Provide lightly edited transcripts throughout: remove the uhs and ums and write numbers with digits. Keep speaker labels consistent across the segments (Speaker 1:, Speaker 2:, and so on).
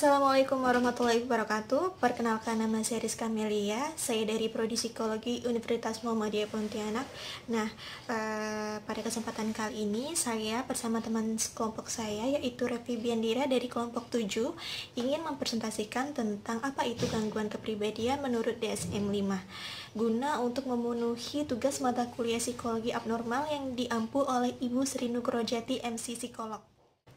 Speaker 1: Assalamualaikum warahmatullahi wabarakatuh. Perkenalkan, nama saya Rizka Melia. Saya dari Prodi Psikologi Universitas Muhammadiyah Pontianak. Nah, pada kesempatan kali ini saya bersama teman kelompok saya, yaitu Revi Biandira dari kelompok 7, ingin mempresentasikan tentang apa itu gangguan kepribadian menurut DSM-5, guna untuk memenuhi tugas mata kuliah psikologi abnormal yang diampu oleh Ibu Sri Nugrojati, MC Psikolog.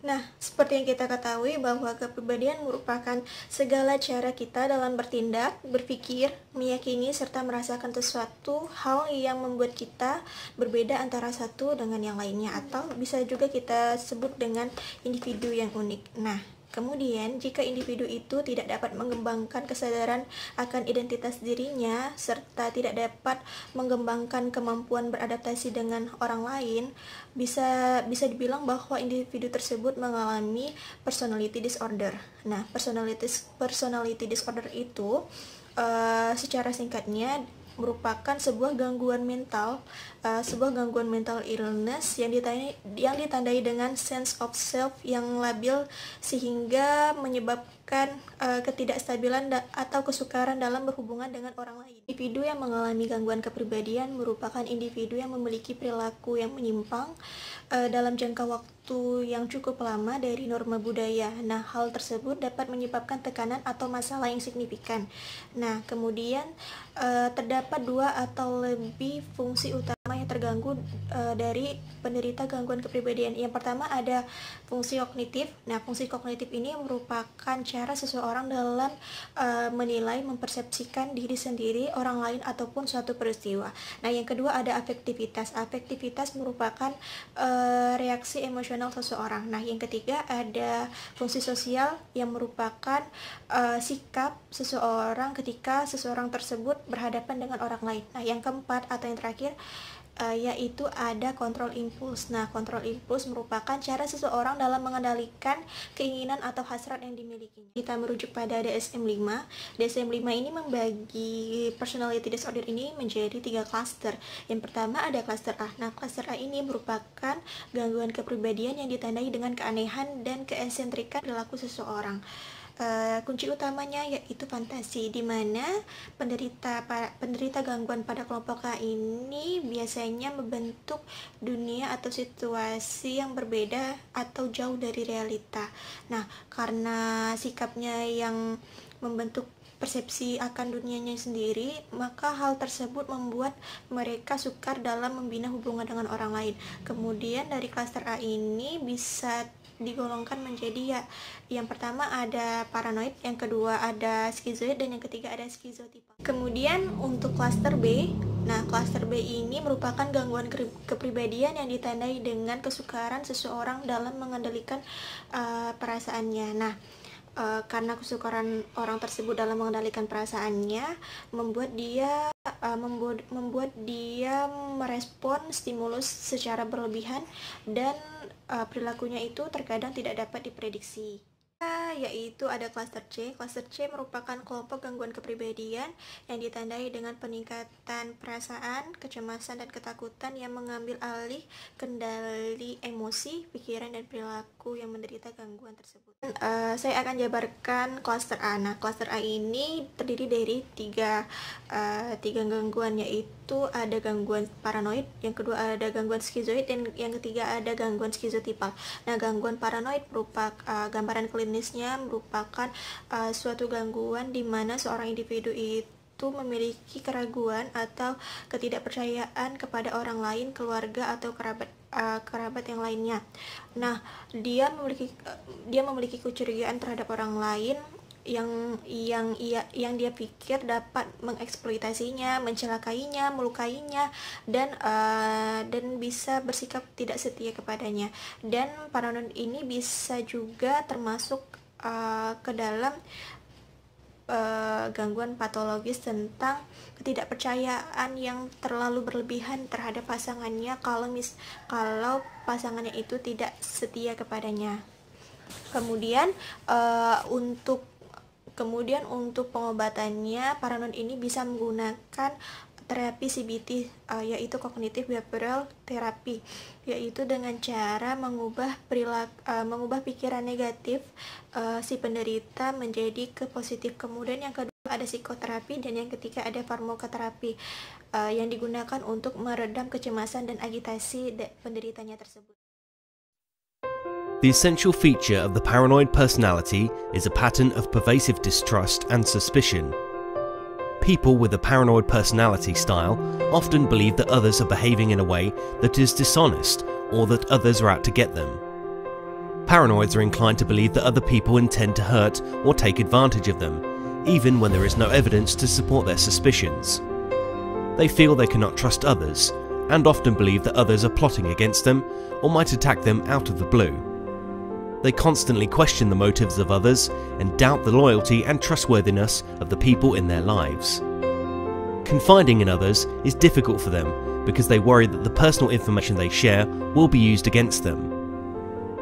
Speaker 1: Nah, seperti yang kita ketahui bahwa kepribadian merupakan segala cara kita dalam bertindak, berpikir, meyakini, serta merasakan sesuatu hal yang membuat kita berbeda antara satu dengan yang lainnya, atau bisa juga kita sebut dengan individu yang unik. Nah, kemudian, jika individu itu tidak dapat mengembangkan kesadaran akan identitas dirinya, serta tidak dapat mengembangkan kemampuan beradaptasi dengan orang lain, bisa dibilang bahwa individu tersebut mengalami personality disorder. Nah, personality disorder itu secara singkatnya merupakan sebuah gangguan mental illness yang ditandai dengan sense of self yang labil, sehingga menyebabkan ketidakstabilan atau kesukaran dalam berhubungan dengan orang lain. Individu yang mengalami gangguan kepribadian merupakan individu yang memiliki perilaku yang menyimpang dalam jangka waktu yang cukup lama dari norma budaya. Nah, hal tersebut dapat menyebabkan tekanan atau masalah yang signifikan. Nah, kemudian terdapat dua atau lebih fungsi utama yang terganggu dari penderita gangguan kepribadian. Yang pertama ada fungsi kognitif. Nah, fungsi kognitif ini merupakan cara seseorang dalam menilai, mempersepsikan diri sendiri, orang lain, ataupun suatu peristiwa. Nah, yang kedua ada afektivitas. Afektivitas merupakan reaksi emosional seseorang. Nah, yang ketiga ada fungsi sosial yang merupakan sikap seseorang ketika seseorang tersebut berhadapan dengan orang lain. Nah, yang keempat atau yang terakhir yaitu ada kontrol impuls. Nah, kontrol impuls merupakan cara seseorang dalam mengendalikan keinginan atau hasrat yang dimilikinya. Kita merujuk pada DSM-5. DSM-5 ini membagi personality disorder ini menjadi 3 klaster. Yang pertama ada klaster A. Nah, klaster A ini merupakan gangguan kepribadian yang ditandai dengan keanehan dan keeksentrikan perilaku seseorang. Kunci utamanya yaitu fantasi, di mana penderita gangguan pada kelompok A ini biasanya membentuk dunia atau situasi yang berbeda atau jauh dari realita. Nah, karena sikapnya yang membentuk persepsi akan dunianya sendiri, maka hal tersebut membuat mereka sukar dalam membina hubungan dengan orang lain. Kemudian dari klaster A ini bisa digolongkan menjadi yang pertama ada paranoid, yang kedua ada skizoid, dan yang ketiga ada skizotipal. Kemudian untuk klaster B, nah klaster B ini merupakan gangguan kepribadian yang ditandai dengan kesukaran seseorang dalam mengendalikan perasaannya. Nah, karena kesukaran orang tersebut dalam mengendalikan perasaannya membuat dia merespon stimulus secara berlebihan, dan perilakunya itu terkadang tidak dapat diprediksi. Yaitu ada klaster C. Klaster C merupakan kelompok gangguan kepribadian yang ditandai dengan peningkatan perasaan, kecemasan, dan ketakutan yang mengambil alih kendali emosi, pikiran, dan perilaku yang menderita gangguan tersebut. Saya akan jabarkan klaster A. Nah, klaster A ini terdiri dari tiga gangguan, yaitu ada gangguan paranoid, yang kedua ada gangguan skizoid, dan yang ketiga ada gangguan skizotipal. Nah, gangguan paranoid merupakan gambaran klinisnya merupakan suatu gangguan di mana seorang individu itu memiliki keraguan atau ketidakpercayaan kepada orang lain, keluarga, atau kerabat yang lainnya. Nah, dia memiliki kecurigaan terhadap orang lain yang dia pikir dapat mengeksploitasinya, mencelakainya, melukainya, dan bisa bersikap tidak setia kepadanya. Dan paranoid ini bisa juga termasuk ke dalam gangguan patologis tentang ketidakpercayaan yang terlalu berlebihan terhadap pasangannya kalau pasangannya itu tidak setia kepadanya. Kemudian untuk pengobatannya, paranoid ini bisa menggunakan terapi CBT, yaitu Cognitive Behavioral Therapy, yaitu dengan cara mengubah pikiran negatif si penderita menjadi ke positif. Kemudian yang kedua ada psikoterapi, dan yang ketiga ada farmakoterapi yang digunakan untuk meredam kecemasan dan agitasi penderitanya tersebut.
Speaker 2: The essential feature of the paranoid personality is a pattern of pervasive distrust and suspicion. People with a paranoid personality style often believe that others are behaving in a way that is dishonest or that others are out to get them. Paranoids are inclined to believe that other people intend to hurt or take advantage of them, even when there is no evidence to support their suspicions. They feel they cannot trust others, and often believe that others are plotting against them or might attack them out of the blue. They constantly question the motives of others and doubt the loyalty and trustworthiness of the people in their lives. Confiding in others is difficult for them because they worry that the personal information they share will be used against them.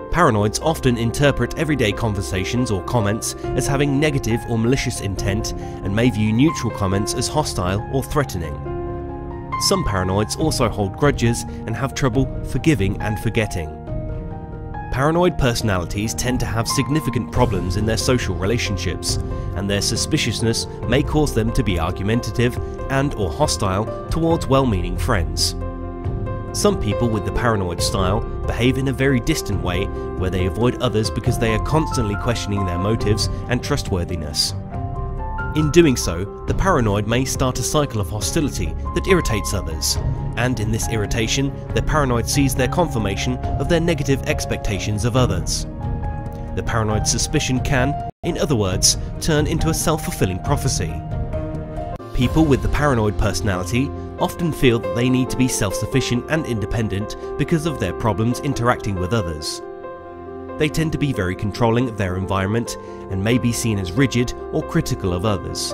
Speaker 2: Paranoids often interpret everyday conversations or comments as having negative or malicious intent and may view neutral comments as hostile or threatening. Some paranoids also hold grudges and have trouble forgiving and forgetting. Paranoid personalities tend to have significant problems in their social relationships, and their suspiciousness may cause them to be argumentative and/or hostile towards well-meaning friends. Some people with the paranoid style behave in a very distant way, where they avoid others because they are constantly questioning their motives and trustworthiness. In doing so, the paranoid may start a cycle of hostility that irritates others, and in this irritation, the paranoid sees their confirmation of their negative expectations of others. The paranoid suspicion can, in other words, turn into a self-fulfilling prophecy. People with the paranoid personality often feel that they need to be self-sufficient and independent because of their problems interacting with others. They tend to be very controlling of their environment and may be seen as rigid or critical of others.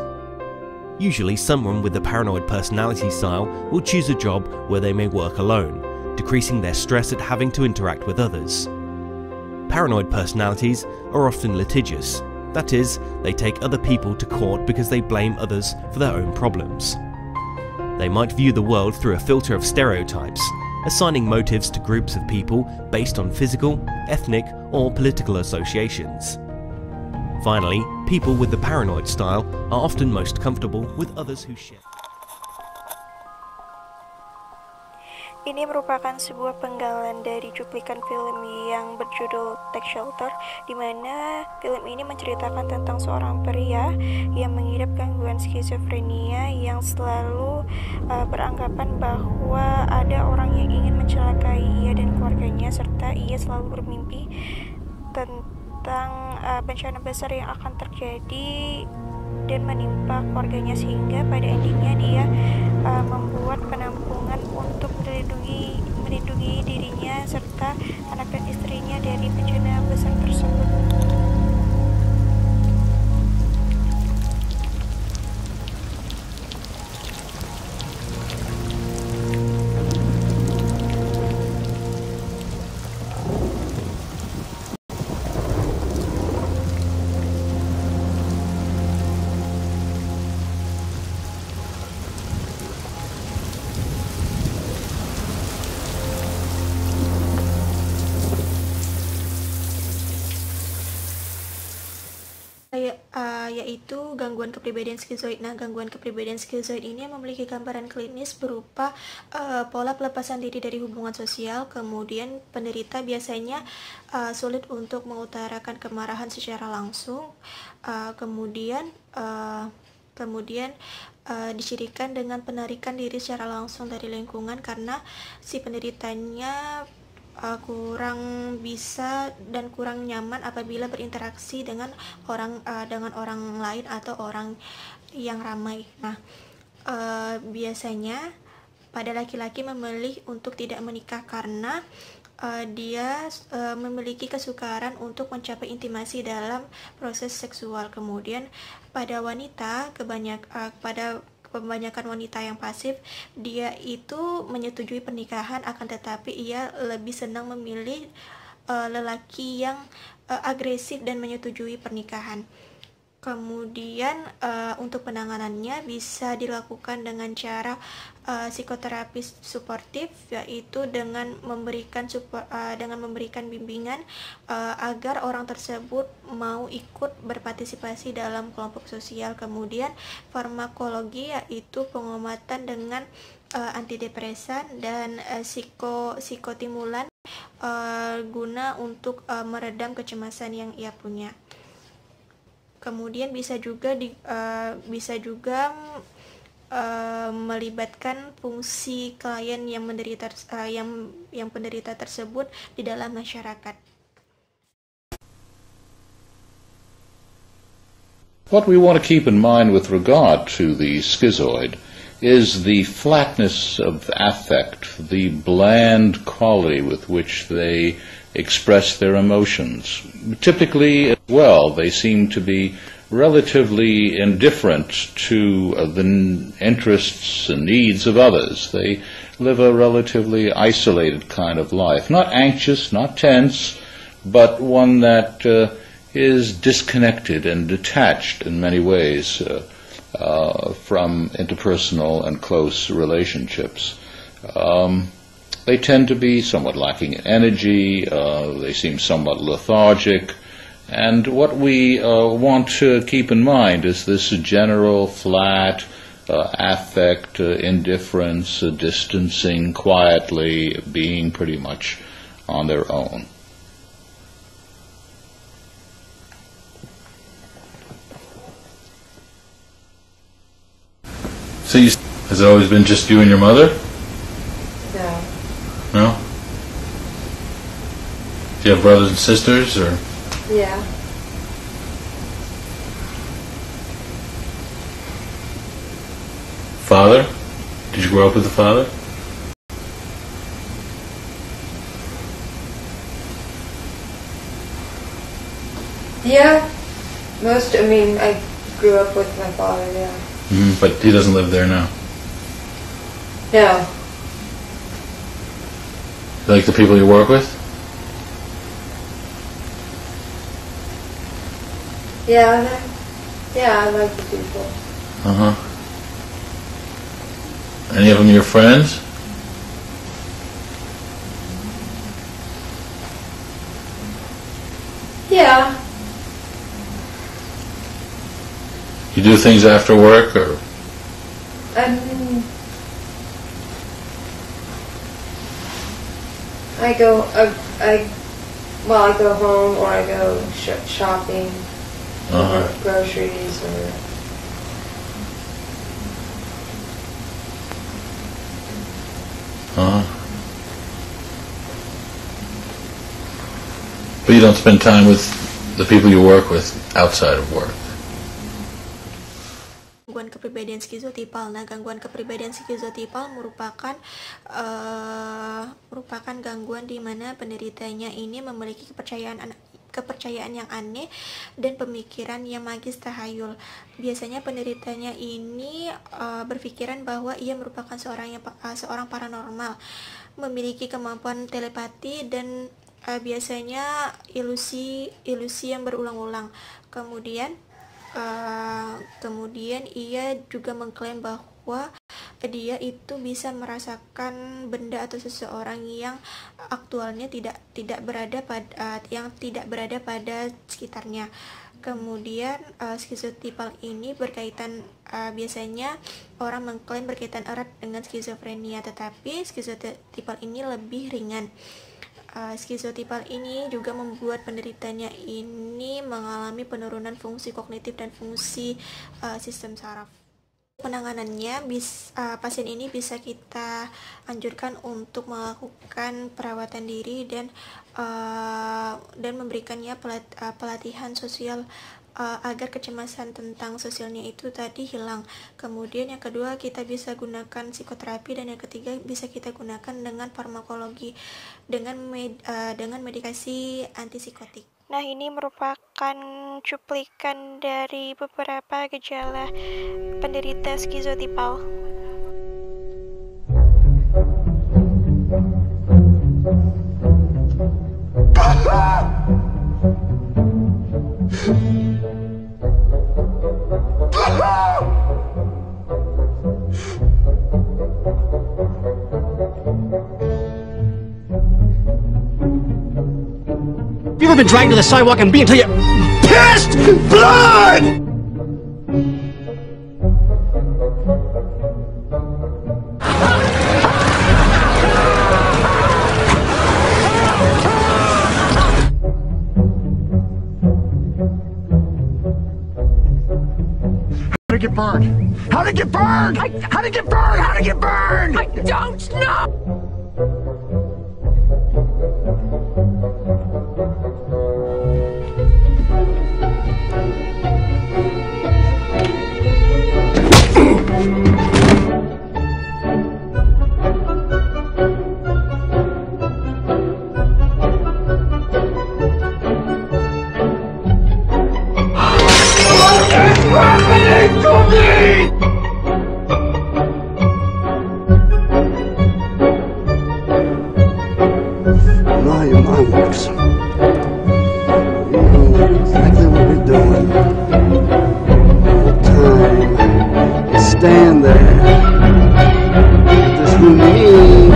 Speaker 2: Usually, someone with a paranoid personality style will choose a job where they may work alone, decreasing their stress at having to interact with others. Paranoid personalities are often litigious, that is, they take other people to court because they blame others for their own problems. They might view the world through a filter of stereotypes, assigning motives to groups of people based on physical, ethnic, or political associations. Finally, people with the paranoid style are often most comfortable with others who share.
Speaker 1: Ini merupakan sebuah penggalan dari cuplikan film yang berjudul Take Shelter, di mana film ini menceritakan tentang seorang pria yang mengidap gangguan skizofrenia yang selalu beranggapan bahwa ada orang yang ingin mencelakai ia dan keluarganya, serta ia selalu bermimpi tentang bencana besar yang akan terjadi dan menimpa keluarganya, sehingga pada endingnya dia membuat penampungan untuk melindungi dirinya serta anak dan istrinya dari bencana besar tersebut. Yaitu gangguan kepribadian skizoid. Nah, gangguan kepribadian skizoid ini memiliki gambaran klinis berupa pola pelepasan diri dari hubungan sosial. Kemudian penderita biasanya sulit untuk mengutarakan kemarahan secara langsung. Kemudian dicirikan dengan penarikan diri secara langsung dari lingkungan karena si penderitanya kurang bisa dan kurang nyaman apabila berinteraksi dengan orang lain atau orang yang ramai. Nah, biasanya pada laki-laki memilih untuk tidak menikah karena dia memiliki kesukaran untuk mencapai intimasi dalam proses seksual. Kemudian pada wanita, kebanyakan wanita yang pasif, dia itu menyetujui pernikahan, akan tetapi ia lebih senang memilih lelaki yang agresif dan menyetujui pernikahan. Kemudian untuk penanganannya bisa dilakukan dengan cara psikoterapi suportif, yaitu dengan memberikan bimbingan agar orang tersebut mau ikut berpartisipasi dalam kelompok sosial. Kemudian farmakologi, yaitu pengobatan dengan antidepresan dan psikostimulan guna untuk meredam kecemasan yang ia punya. Kemudian bisa juga melibatkan fungsi klien yang penderita tersebut di dalam masyarakat.
Speaker 3: What we want to keep in mind with regard to the schizoid is the flatness of affect, the bland quality with which they express their emotions. Typically, as well, they seem to be relatively indifferent to the interests and needs of others. They live a relatively isolated kind of life, not anxious, not tense, but one that is disconnected and detached in many ways from interpersonal and close relationships. They tend to be somewhat lacking in energy, they seem somewhat lethargic, and what we want to keep in mind is this general flat affect, indifference, distancing, quietly being pretty much on their own. So has it always been just you and your mother?
Speaker 4: No.
Speaker 3: No? Do you have brothers and sisters, or?
Speaker 4: Yeah.
Speaker 3: Father? Did you grow up with a father?
Speaker 4: Yeah. I grew up with my father, yeah.
Speaker 3: Mm-hmm. But he doesn't live there now.
Speaker 4: No.
Speaker 3: Like the people you work with?
Speaker 4: Yeah, I like the people.
Speaker 3: Uh-huh. Any of them your friends?
Speaker 4: Yeah.
Speaker 3: You do things after work, or?
Speaker 4: I go home, or I go shopping,
Speaker 3: Uh-huh.
Speaker 4: or groceries, or
Speaker 3: Uh-huh. But you don't spend time with the people you work with outside of work.
Speaker 1: Gangguan kepribadian skizotipal. Nah, gangguan kepribadian skizotipal merupakan gangguan di mana penderitanya ini memiliki kepercayaan yang aneh dan pemikiran yang magis tahayul. Biasanya penderitanya ini berpikiran bahwa ia merupakan seorang paranormal, memiliki kemampuan telepati dan biasanya ilusi yang berulang-ulang. Kemudian ia juga mengklaim bahwa dia itu bisa merasakan benda atau seseorang yang aktualnya tidak berada pada sekitarnya. Kemudian skizotipal ini biasanya orang mengklaim berkaitan erat dengan skizofrenia, tetapi skizotipal ini lebih ringan. Skizotipal ini juga membuat penderitanya ini mengalami penurunan fungsi kognitif dan fungsi sistem saraf. Penanganannya, pasien ini bisa kita anjurkan untuk melakukan perawatan diri dan memberikannya pelatihan sosial agar kecemasan tentang sosialnya itu tadi hilang. Kemudian yang kedua, kita bisa gunakan psikoterapi, dan yang ketiga bisa kita gunakan dengan farmakologi dengan medikasi antipsikotik. Nah, ini merupakan cuplikan dari beberapa gejala penderita skizotipal.
Speaker 5: been dragged to the sidewalk and beat until you pissed blood! How did it get burned? How did it get burned? How did it get burned? How did it get burned? I don't know!
Speaker 6: Now your mind works. You know exactly what we're doing. The time is stand there. Get this routine.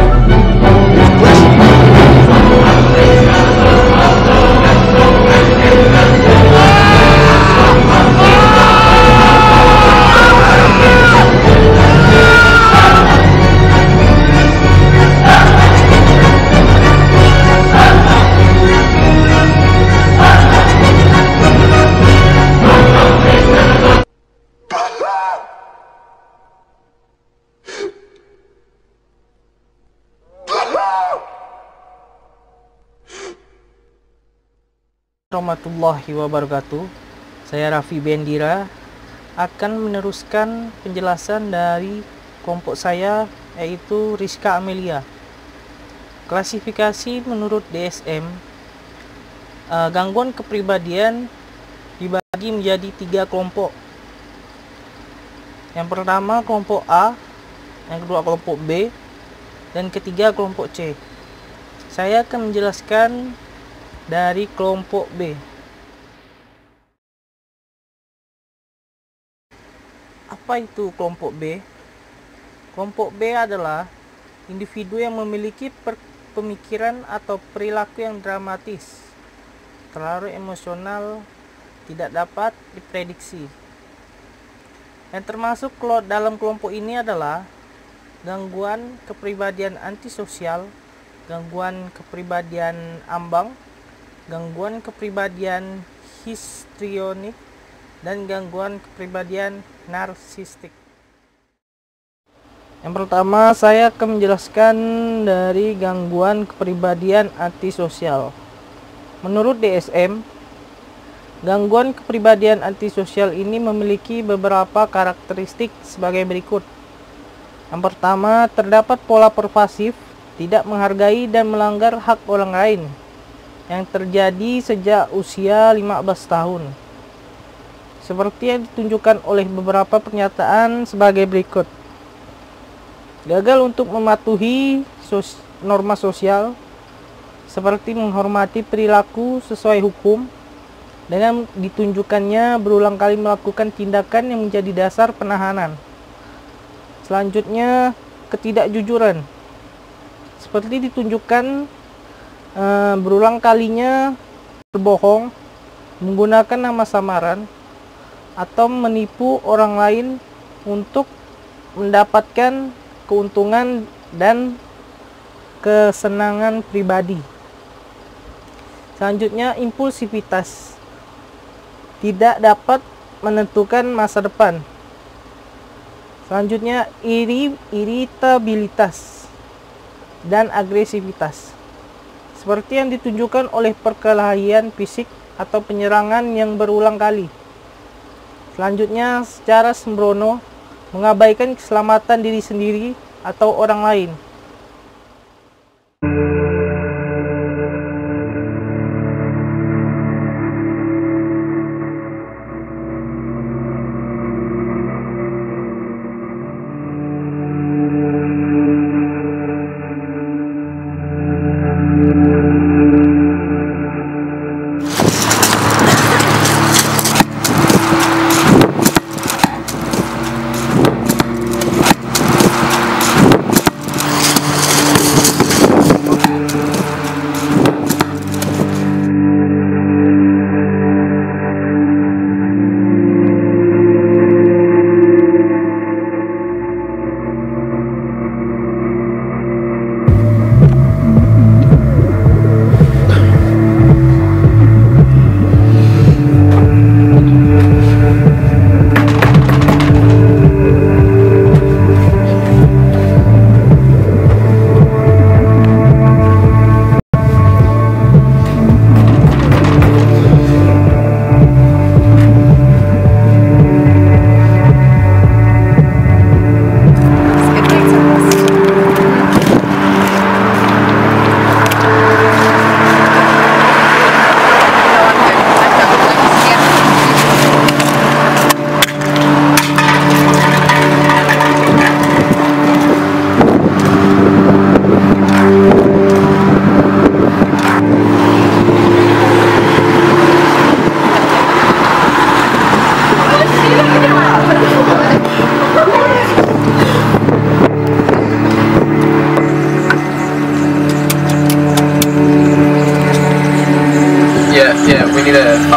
Speaker 7: Warahmatullahi wabarakatuh. Saya Raffi Bendira akan meneruskan penjelasan dari kelompok saya, yaitu Rizka Amelia. Klasifikasi menurut DSM, gangguan kepribadian dibagi menjadi 3 kelompok. Yang pertama kelompok A, yang kedua kelompok B, dan ketiga kelompok C. Saya akan menjelaskan dari kelompok B. Apa itu kelompok B? Kelompok B adalah individu yang memiliki pemikiran atau perilaku yang dramatis, terlalu emosional, tidak dapat diprediksi. Yang termasuk dalam kelompok ini adalah gangguan kepribadian antisosial, gangguan kepribadian ambang, gangguan kepribadian histrionik, dan gangguan kepribadian narsistik. Yang pertama, saya akan menjelaskan dari gangguan kepribadian antisosial. Menurut DSM, gangguan kepribadian antisosial ini memiliki beberapa karakteristik sebagai berikut. Yang pertama, terdapat pola pervasif, tidak menghargai dan melanggar hak orang lain, yang terjadi sejak usia 15 tahun. Seperti yang ditunjukkan oleh beberapa pernyataan sebagai berikut. Gagal untuk mematuhi norma sosial, seperti menghormati perilaku sesuai hukum, dengan ditunjukkannya berulang kali melakukan tindakan yang menjadi dasar penahanan. Selanjutnya, ketidakjujuran, seperti ditunjukkan berulang kalinya berbohong, menggunakan nama samaran, atau menipu orang lain untuk mendapatkan keuntungan dan kesenangan pribadi. Selanjutnya, impulsivitas, tidak dapat menentukan masa depan. Selanjutnya, iritabilitas dan agresivitas, seperti yang ditunjukkan oleh perkelahian fisik atau penyerangan yang berulang kali. Selanjutnya, secara sembrono, mengabaikan keselamatan diri sendiri atau orang lain.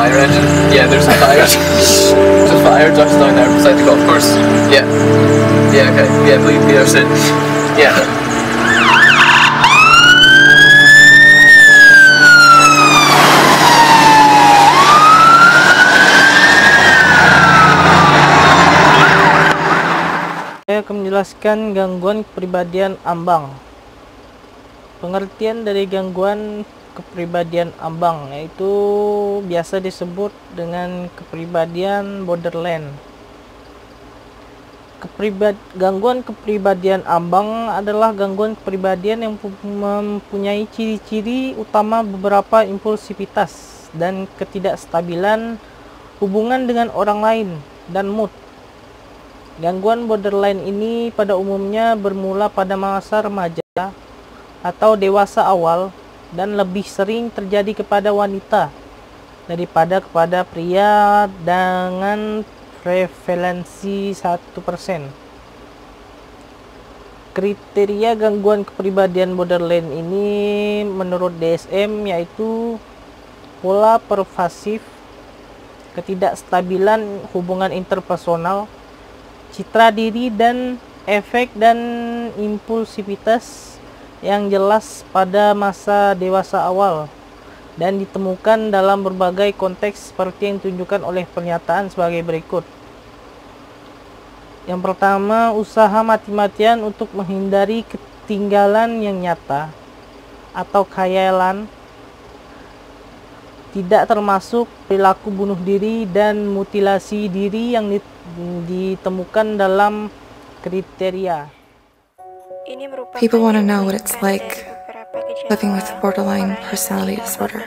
Speaker 8: fire engine. Yeah, there's a fire. There's a fire just down there beside the golf course. Yeah. Yeah, okay. Yeah, please, yeah, sit. Yeah.
Speaker 7: Saya akan menjelaskan gangguan kepribadian ambang. Pengertian dari gangguan kepribadian ambang yaitu biasa disebut dengan kepribadian borderline. Gangguan kepribadian ambang adalah gangguan kepribadian yang mempunyai ciri-ciri utama beberapa impulsivitas dan ketidakstabilan hubungan dengan orang lain dan mood. Gangguan borderline ini pada umumnya bermula pada masa remaja atau dewasa awal dan lebih sering terjadi kepada wanita daripada kepada pria dengan prevalensi 1%. Kriteria gangguan kepribadian borderline ini menurut DSM yaitu pola pervasif, ketidakstabilan hubungan interpersonal, citra diri dan efek dan impulsivitas yang jelas pada masa dewasa awal dan ditemukan dalam berbagai konteks seperti yang ditunjukkan oleh pernyataan sebagai berikut. Yang pertama, usaha mati-matian untuk menghindari ketinggalan yang nyata atau khayalan, tidak termasuk perilaku bunuh diri dan mutilasi diri yang ditemukan dalam kriteria.
Speaker 9: People want to know what it's like living with borderline personality disorder.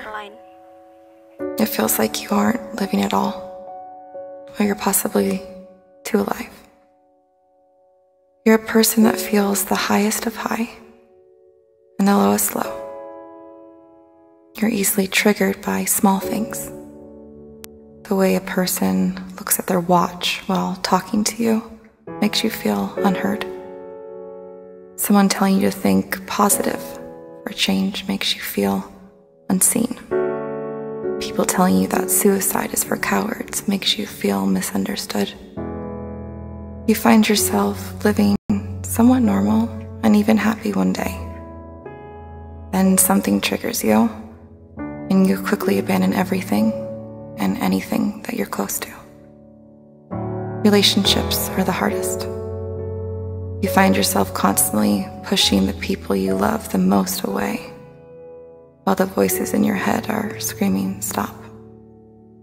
Speaker 9: It feels like you aren't living at all, or you're possibly too alive. You're a person that feels the highest of high and the lowest low. You're easily triggered by small things. The way a person looks at their watch while talking to you makes you feel unheard. Someone telling you to think positive for a change makes you feel unseen. People telling you that suicide is for cowards makes you feel misunderstood. You find yourself living somewhat normal and even happy one day. Then something triggers you, and you quickly abandon everything and anything that you're close to. Relationships are the hardest. You find yourself constantly pushing the people you love the most away, while the voices in your head are screaming, stop.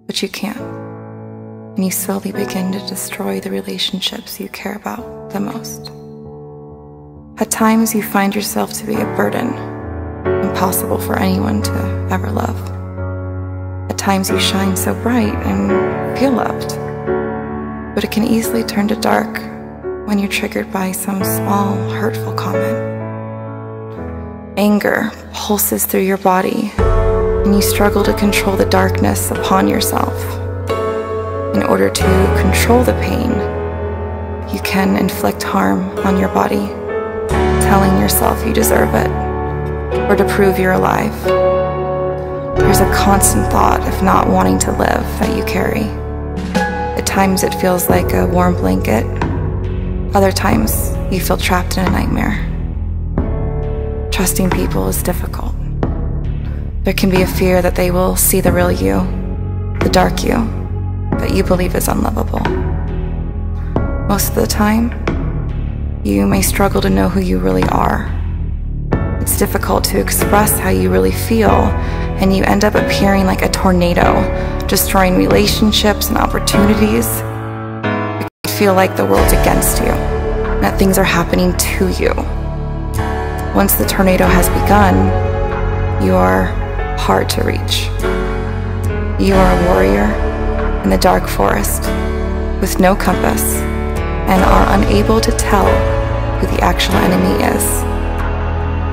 Speaker 9: But you can't, and you slowly begin to destroy the relationships you care about the most. At times you find yourself to be a burden, impossible for anyone to ever love. At times you shine so bright and feel loved, but it can easily turn to dark when you're triggered by some small, hurtful comment. Anger pulses through your body, and you struggle to control the darkness upon yourself. In order to control the pain, you can inflict harm on your body, telling yourself you deserve it, or to prove you're alive. There's a constant thought of not wanting to live that you carry. At times it feels like a warm blanket. Other times, you feel trapped in a nightmare. Trusting people is difficult. There can be a fear that they will see the real you, the dark you, that you believe is unlovable. Most of the time, you may struggle to know who you really are. It's difficult to express how you really feel, and you end up appearing like a tornado, destroying relationships and opportunities. Feel like the world's against you, and that things are happening to you. Once the tornado has begun, you are hard to reach. You are a warrior in the dark forest with no compass and are unable to tell who the actual enemy is.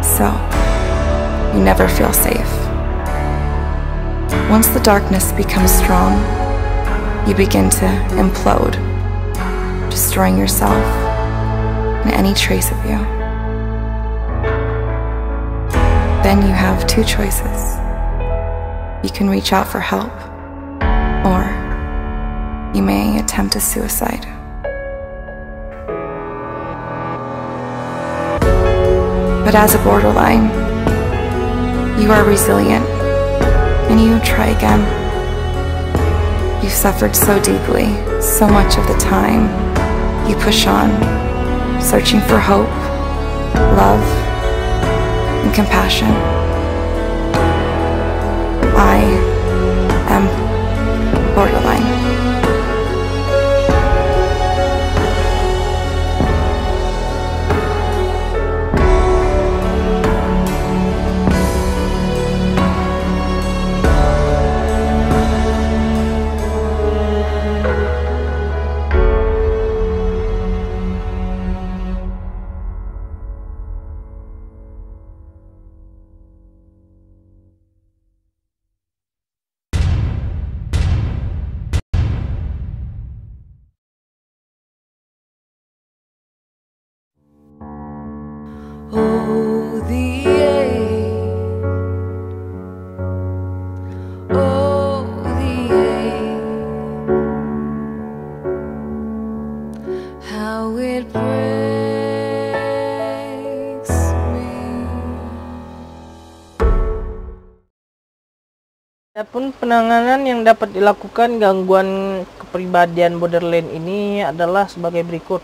Speaker 9: So, you never feel safe. Once the darkness becomes strong, you begin to implode, destroying yourself and any trace of you. Then you have two choices. You can reach out for help, you may attempt a suicide. But as a borderline, you are resilient, and you try again. You've suffered so deeply, so much of the time. You push on, searching for hope, love, and compassion. I am borderline.
Speaker 10: Oh, the ache. Oh, the ache. How it breaks me.
Speaker 7: Adapun penanganan yang dapat dilakukan gangguan kepribadian borderline ini adalah sebagai berikut.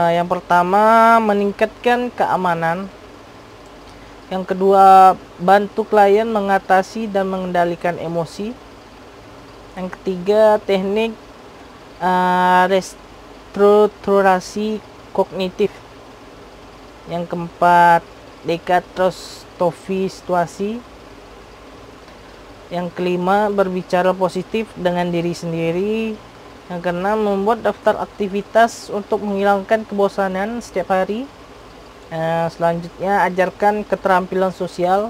Speaker 7: Yang pertama, meningkatkan keamanan. Yang kedua, bantu klien mengatasi dan mengendalikan emosi. Yang ketiga, teknik restrukturasi kognitif. Yang keempat, dekatastrophi situasi. Yang kelima, berbicara positif dengan diri sendiri. Yang keenam, membuat daftar aktivitas untuk menghilangkan kebosanan setiap hari. Selanjutnya, ajarkan keterampilan sosial.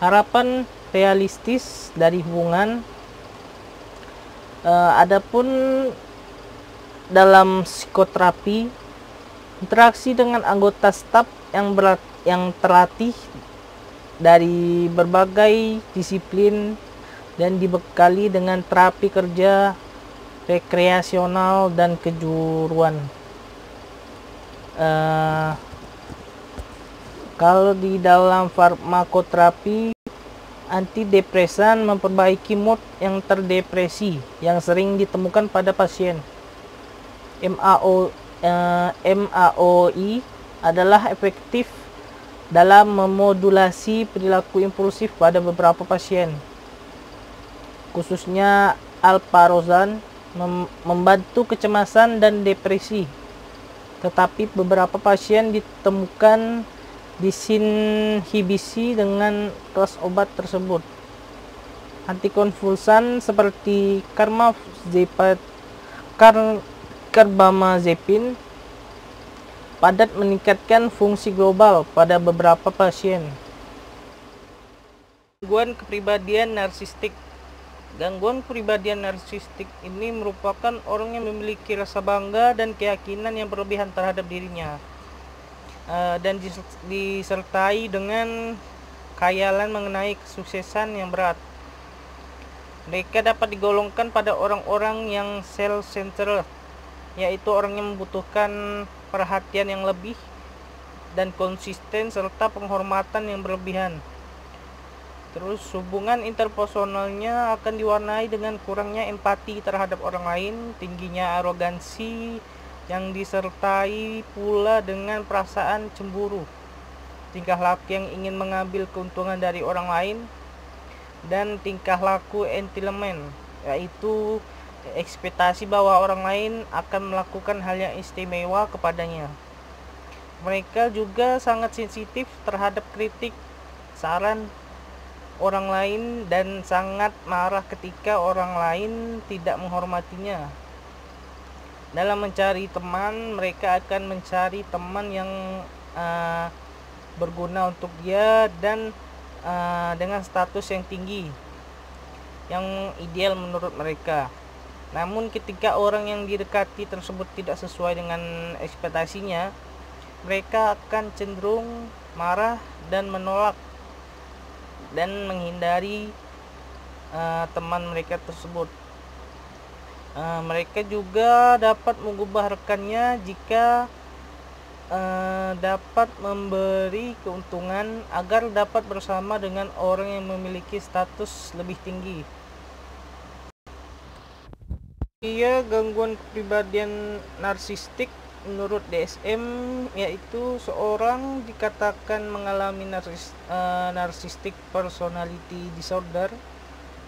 Speaker 7: Harapan realistis dari hubungan. Adapun dalam psikoterapi, interaksi dengan anggota staf yang terlatih dari berbagai disiplin dan dibekali dengan terapi kerja rekreasional dan kejuruan. Kalau di dalam farmakoterapi, antidepresan memperbaiki mood yang terdepresi yang sering ditemukan pada pasien. MAOI adalah efektif dalam memodulasi perilaku impulsif pada beberapa pasien. Khususnya alprazolam membantu kecemasan dan depresi. Tetapi beberapa pasien ditemukan disinhibisi dengan kelas obat tersebut. Antikonvulsan seperti carbamazepin padat meningkatkan fungsi global pada beberapa pasien. Gangguan kepribadian narsistik. Gangguan kepribadian narsistik ini merupakan orang yang memiliki rasa bangga dan keyakinan yang berlebihan terhadap dirinya, dan disertai dengan khayalan mengenai kesuksesan yang berat. Mereka dapat digolongkan pada orang-orang yang self-centered, yaitu orang yang membutuhkan perhatian yang lebih dan konsisten serta penghormatan yang berlebihan. Terus hubungan interpersonalnya akan diwarnai dengan kurangnya empati terhadap orang lain, tingginya arogansi yang disertai pula dengan perasaan cemburu, tingkah laku yang ingin mengambil keuntungan dari orang lain, dan tingkah laku entitlement, yaitu ekspektasi bahwa orang lain akan melakukan hal yang istimewa kepadanya. Mereka juga sangat sensitif terhadap kritik, saran orang lain, dan sangat marah ketika orang lain tidak menghormatinya. Dalam mencari teman, mereka akan mencari teman yang berguna untuk dia dan dengan status yang tinggi, yang ideal menurut mereka. Namun ketika orang yang didekati tersebut tidak sesuai dengan ekspektasinya, mereka akan cenderung marah dan menolak dan menghindari teman mereka tersebut. Mereka juga dapat mengubah rekannya jika dapat memberi keuntungan agar dapat bersama dengan orang yang memiliki status lebih tinggi. Gangguan kepribadian narsistik menurut DSM yaitu seorang dikatakan mengalami narcissistic personality disorder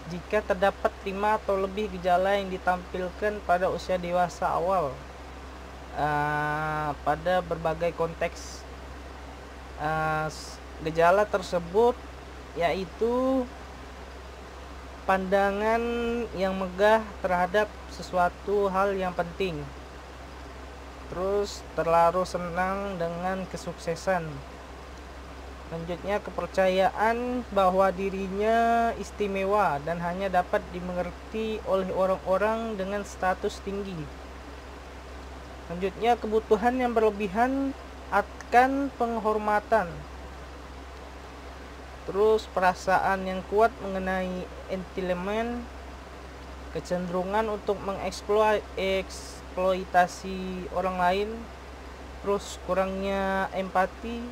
Speaker 7: jika terdapat 5 atau lebih gejala yang ditampilkan pada usia dewasa awal pada berbagai konteks. Gejala tersebut yaitu pandangan yang megah terhadap sesuatu hal yang penting, terus terlalu senang dengan kesuksesan. Selanjutnya, kepercayaan bahwa dirinya istimewa dan hanya dapat dimengerti oleh orang-orang dengan status tinggi. Selanjutnya, kebutuhan yang berlebihan akan penghormatan. Terus, perasaan yang kuat mengenai entitlement, kecenderungan untuk mengeksploitasi orang lain, terus kurangnya empati,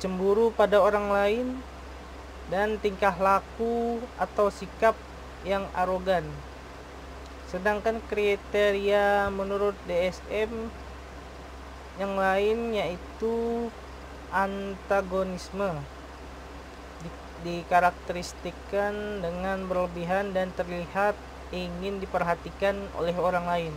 Speaker 7: cemburu pada orang lain, dan tingkah laku atau sikap yang arogan. Sedangkan kriteria menurut DSM yang lain yaitu antagonisme, dikarakteristikkan dengan berlebihan dan terlihat ingin diperhatikan oleh orang lain.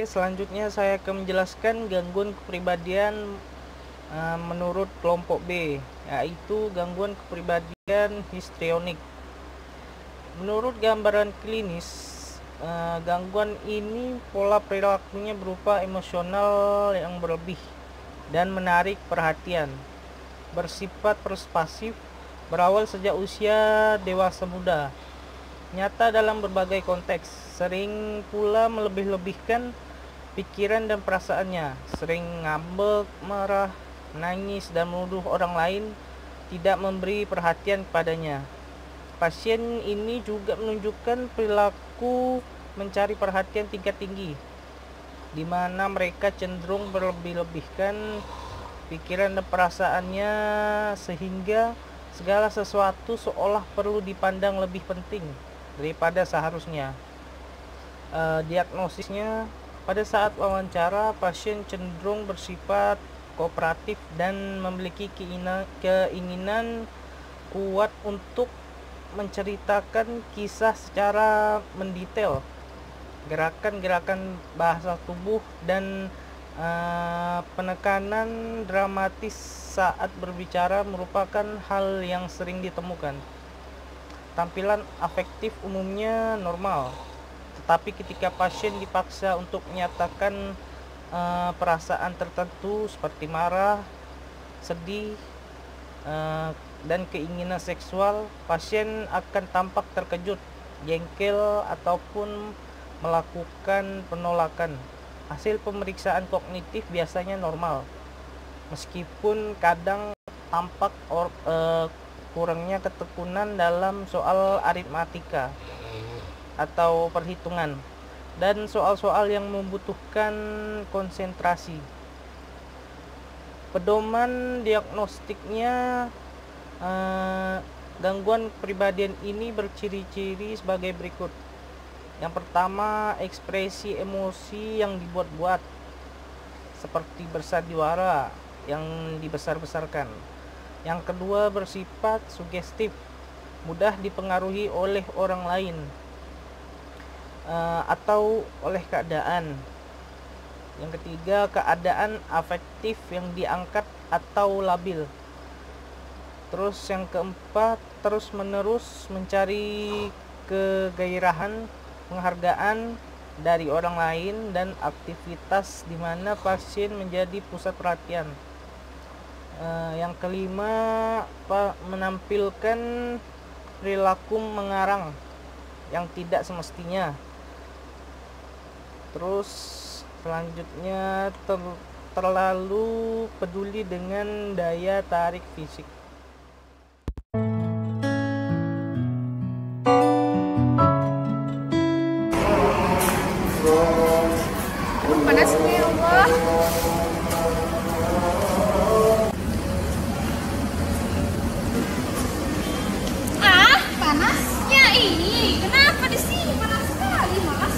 Speaker 7: Selanjutnya saya akan menjelaskan gangguan kepribadian menurut kelompok B, yaitu gangguan kepribadian histrionik. Menurut gambaran klinis, gangguan ini pola perilakunya berupa emosional yang berlebih dan menarik perhatian, bersifat persuasif, berawal sejak usia dewasa muda, nyata dalam berbagai konteks, sering pula melebih-lebihkan pikiran dan perasaannya, sering ngambek, marah, menangis, dan menuduh orang lain tidak memberi perhatian kepadanya. Pasien ini juga menunjukkan perilaku mencari perhatian tingkat tinggi, di mana mereka cenderung berlebih-lebihkan pikiran dan perasaannya sehingga segala sesuatu seolah perlu dipandang lebih penting daripada seharusnya. Diagnosisnya, pada saat wawancara, pasien cenderung bersifat kooperatif dan memiliki keinginan kuat untuk menceritakan kisah secara mendetail. Gerakan-gerakan bahasa tubuh dan penekanan dramatis saat berbicara merupakan hal yang sering ditemukan. tampilan afektif umumnya normal, tetapi ketika pasien dipaksa untuk menyatakan perasaan tertentu seperti marah, sedih, dan keinginan seksual, pasien akan tampak terkejut, jengkel, ataupun melakukan penolakan. Hasil pemeriksaan kognitif biasanya normal, meskipun kadang tampak kurangnya ketekunan dalam soal aritmatika atau perhitungan dan soal-soal yang membutuhkan konsentrasi. Pedoman diagnostiknya, gangguan kepribadian ini berciri-ciri sebagai berikut. Yang pertama, ekspresi emosi yang dibuat-buat, seperti bersandiwara yang dibesar-besarkan. Yang kedua, bersifat sugestif, mudah dipengaruhi oleh orang lain atau oleh keadaan. Yang ketiga, keadaan afektif yang diangkat atau labil. Terus yang keempat, terus-menerus mencari kegairahan, penghargaan dari orang lain, dan aktivitas di mana pasien menjadi pusat perhatian. Yang kelima, menampilkan perilaku mengarang yang tidak semestinya. Terus selanjutnya, terlalu peduli dengan daya tarik fisik.
Speaker 11: Panas nih, Allah. Panasnya ini, kenapa di sini panas sekali, Mas?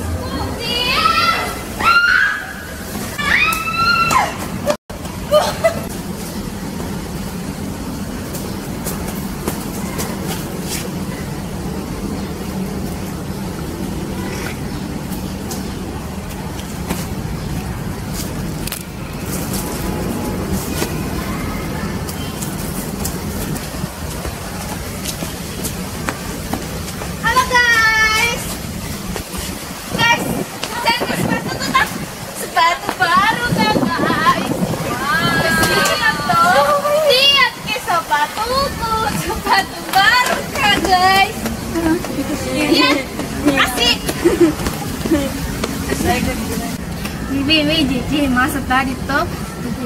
Speaker 11: Jiji masa tadi tuh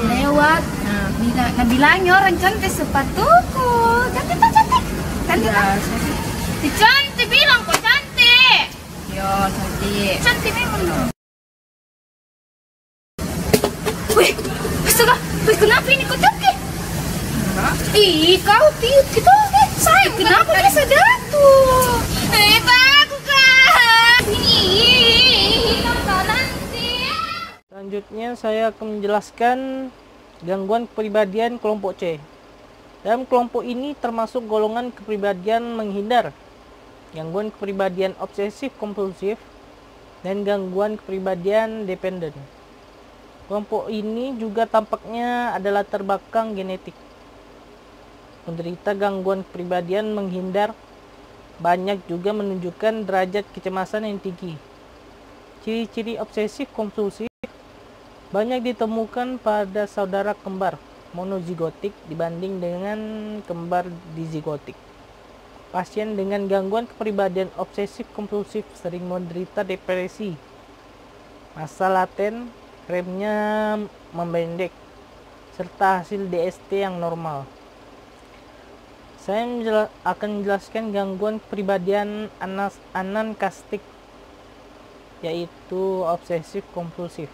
Speaker 11: lewat, nah bilangnya orang cantik sepatuku, cantik tak cantik, cantik tak, cantik bilang kok cantik, yo cantik memang. Wih, astaga, wih kenapa ini kok cantik? Ih kau tiup gitu, saya kenapa bisa jatuh? Bagus kan?
Speaker 7: Selanjutnya saya akan menjelaskan gangguan kepribadian kelompok C. Dalam kelompok ini termasuk golongan kepribadian menghindar, gangguan kepribadian obsesif kompulsif, dan gangguan kepribadian dependen. Kelompok ini juga tampaknya adalah latar belakang genetik. Penderita gangguan kepribadian menghindar banyak juga menunjukkan derajat kecemasan yang tinggi. Ciri-ciri obsesif kompulsif banyak ditemukan pada saudara kembar monozigotik dibanding dengan kembar dizigotik. Pasien dengan gangguan kepribadian obsesif kompulsif sering menderita depresi. Masa laten remnya memendek serta hasil DST yang normal. Saya akan menjelaskan gangguan kepribadian anankastik, yaitu obsesif kompulsif.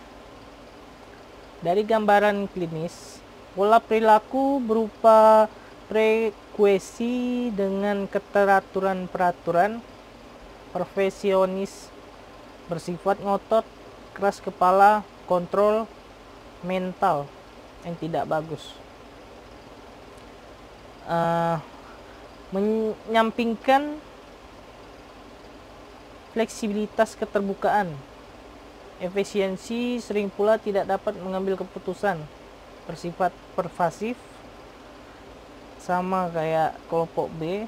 Speaker 7: Dari gambaran klinis, pola perilaku berupa frekuensi dengan keteraturan peraturan, perfeksionis, bersifat ngotot, keras kepala, kontrol, mental yang tidak bagus. Menyampingkan fleksibilitas keterbukaan, efisiensi, sering pula tidak dapat mengambil keputusan, bersifat pervasif, sama kayak kelompok B.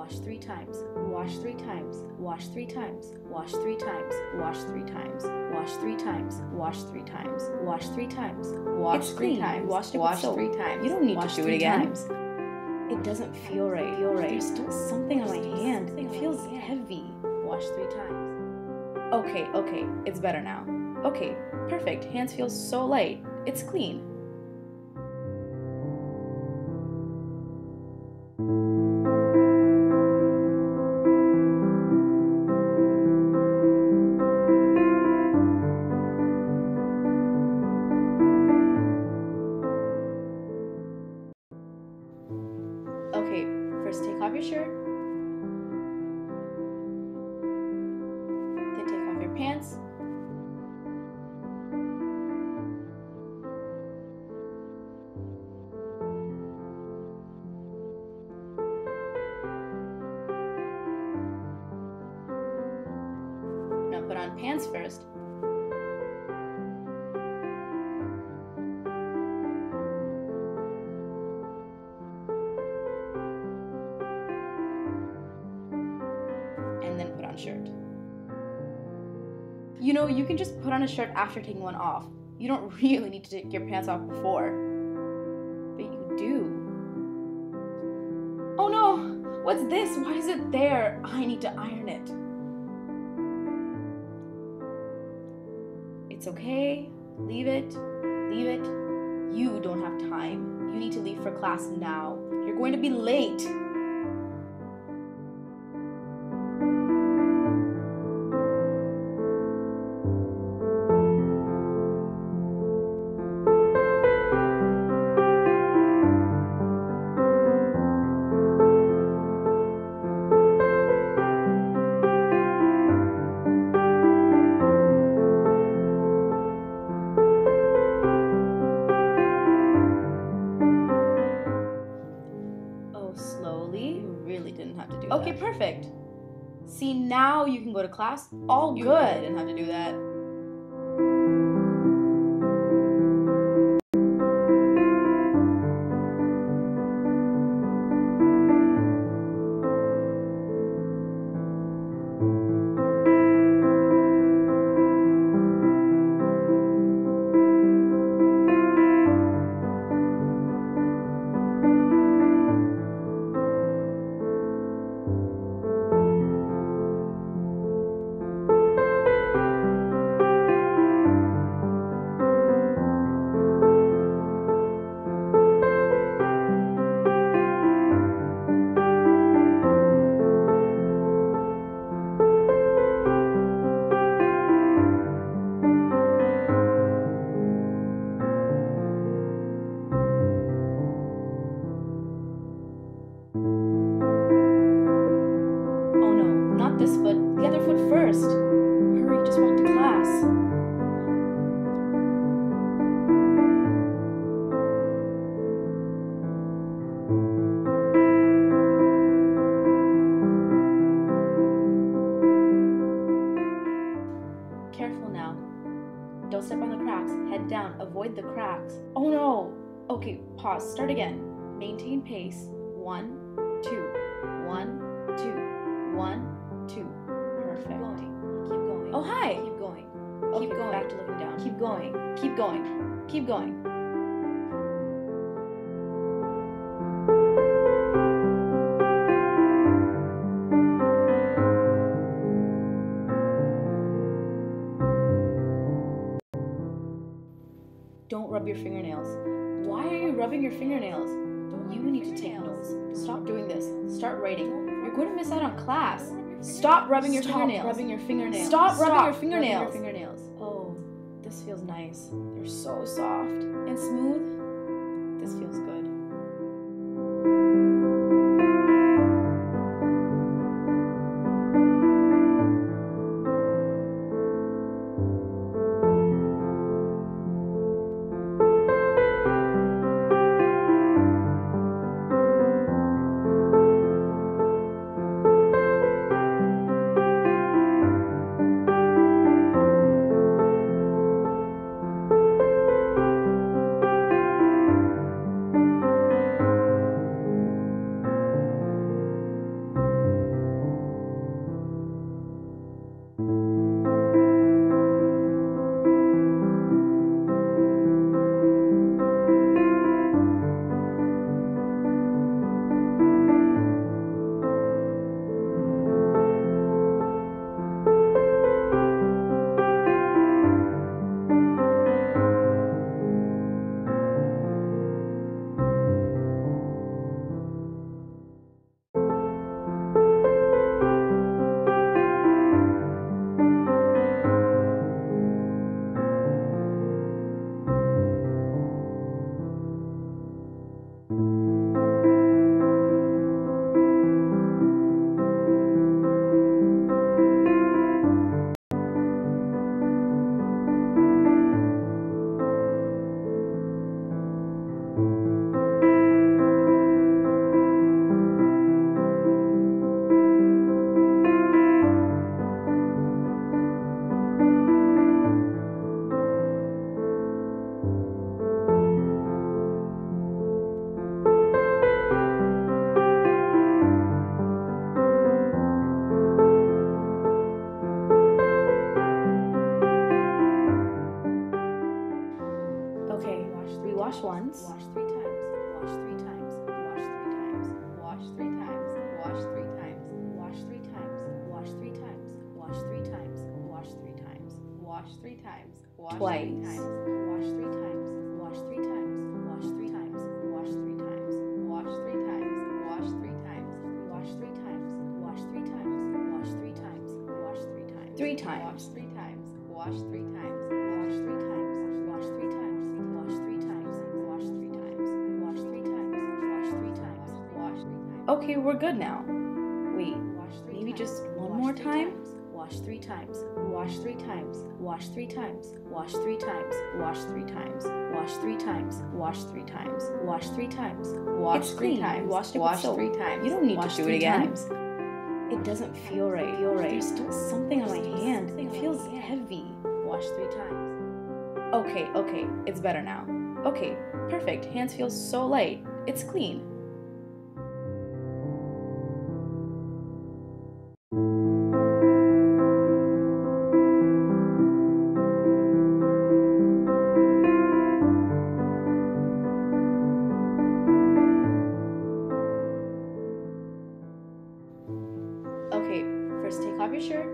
Speaker 12: wash 3 times, wash 3 times, wash 3 times, wash 3 times, wash 3 times, wash 3 times, wash 3 times, wash 3 times, wash 3 times, wash 3 times.
Speaker 13: You don't need to do it again.
Speaker 12: It doesn't feel right. There's still something on my hand. It feels heavy. Wash 3 times.
Speaker 13: Okay, it's better now. Okay, perfect. Hands feel so light. It's clean. Okay, first take off your shirt. Then take off your pants. Now put on pants first. And then put on shirt. You know, you can just put on a shirt after taking one off. You don't really need to take your pants off before. But you do. Oh no! What's this? Why is it there? I need to iron it. It's okay. Leave it. Leave it. You don't have time. You need to leave for class now. You're going to be late. Okay, perfect. See, now you can go to class. All good. I didn't have to do that. This foot, the other foot first. Hurry, just walk to class. Careful now. Don't step on the cracks. Head down. Avoid the cracks. Oh no! Okay, pause. Start again. Maintain pace. 1, 2, 1, 2, 1, 2. Perfect.
Speaker 12: Keep going.
Speaker 13: Oh, hi.
Speaker 12: Keep going.
Speaker 13: Okay,
Speaker 12: Keep going.
Speaker 13: back to looking down.
Speaker 12: Keep going.
Speaker 13: Keep going. Keep going. Don't rub your fingernails. Why are you rubbing your fingernails? You need to take notes. Stop doing this. Start writing. You're going to miss out on class. Stop rubbing your fingernails.
Speaker 12: rubbing your fingernails.
Speaker 13: Stop rubbing your
Speaker 12: Rubbing your
Speaker 13: fingernails.
Speaker 12: fingernails.
Speaker 13: Oh, this feels nice. They're so soft and smooth. This feels good. once.
Speaker 12: Wash 3 times. Wash 3 times. Wash 3 times. Wash 3 times. Wash 3 times. Wash 3 times. Wash 3 times. Wash 3 times. Wash 3 times. Wash 3 times. Wash 3
Speaker 13: Twice.
Speaker 12: times. Wash 3 times. Wash 3 times. Wash 3 times. Wash 3 times. Wash 3 times. Wash 3 times. Wash 3 times. Wash 3 times. Wash 3 times. Wash 3 times.
Speaker 13: 3 times.
Speaker 12: Wash 3 times. Wash 3 times. Wash 3 times. Wash 3 times. Wash 3 times. Wash 3 times. Wash 3 times. Wash 3 times. Wash 3 times.
Speaker 13: Okay, we're good now. Wait,
Speaker 12: Wash 3
Speaker 13: maybe
Speaker 12: times.
Speaker 13: just one
Speaker 12: Wash
Speaker 13: more
Speaker 12: 3
Speaker 13: time?
Speaker 12: times. Wash 3 times. Wash 3 times. Wash 3 times. Wash 3 times. Wash 3 times. Wash 3 times. Wash 3 times. Wash 3 times. Wash
Speaker 13: It's
Speaker 12: 3
Speaker 13: clean. You
Speaker 12: times.
Speaker 13: washed it with
Speaker 12: Wash
Speaker 13: soap.
Speaker 12: 3 times.
Speaker 13: You don't need to
Speaker 12: Wash
Speaker 13: do it
Speaker 12: 3
Speaker 13: again.
Speaker 12: times.
Speaker 13: It doesn't feel right. There's still something on my hand. It feels heavy.
Speaker 12: Wash 3 times.
Speaker 13: Okay, it's better now. Okay, perfect. Hands feel so light. It's clean. Okay, first take off your shirt.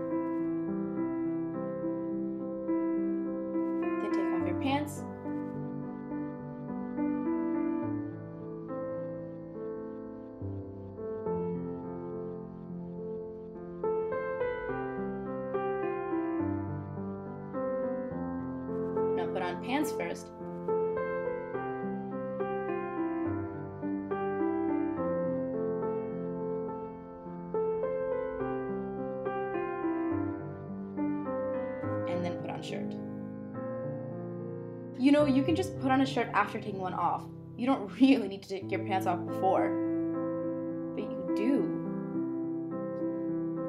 Speaker 13: Then take off your pants. Now put on pants first. And then put on shirt. You know, you can just put on a shirt after taking one off. You don't really need to take your pants off before. But you do.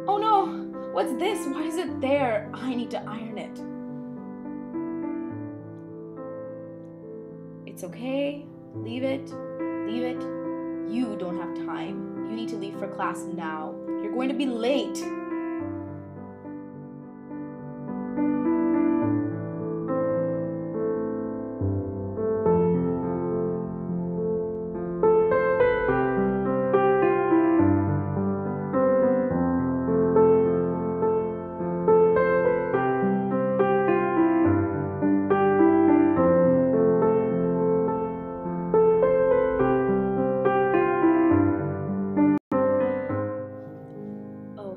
Speaker 13: Oh no! What's this? Why is it there? I need to iron it. It's okay. Leave it. Leave it. You don't have time. You need to leave for class now. You're going to be late.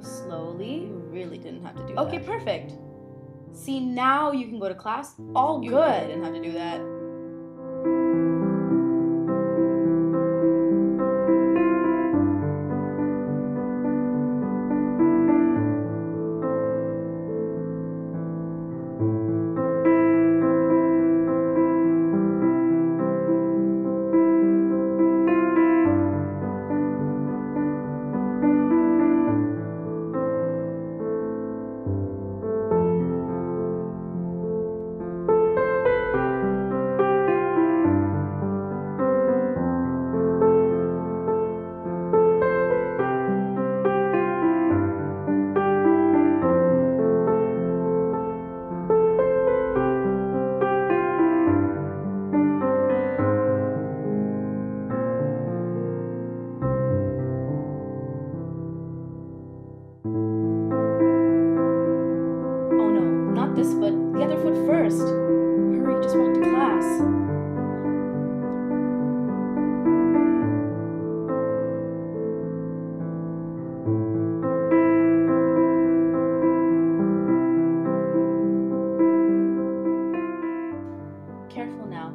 Speaker 13: Slowly. You really didn't have to do that. Okay, perfect. See, now you can go to class. All good. You didn't have to do that. This foot, the other foot first. Hurry, just walk to class. Careful now.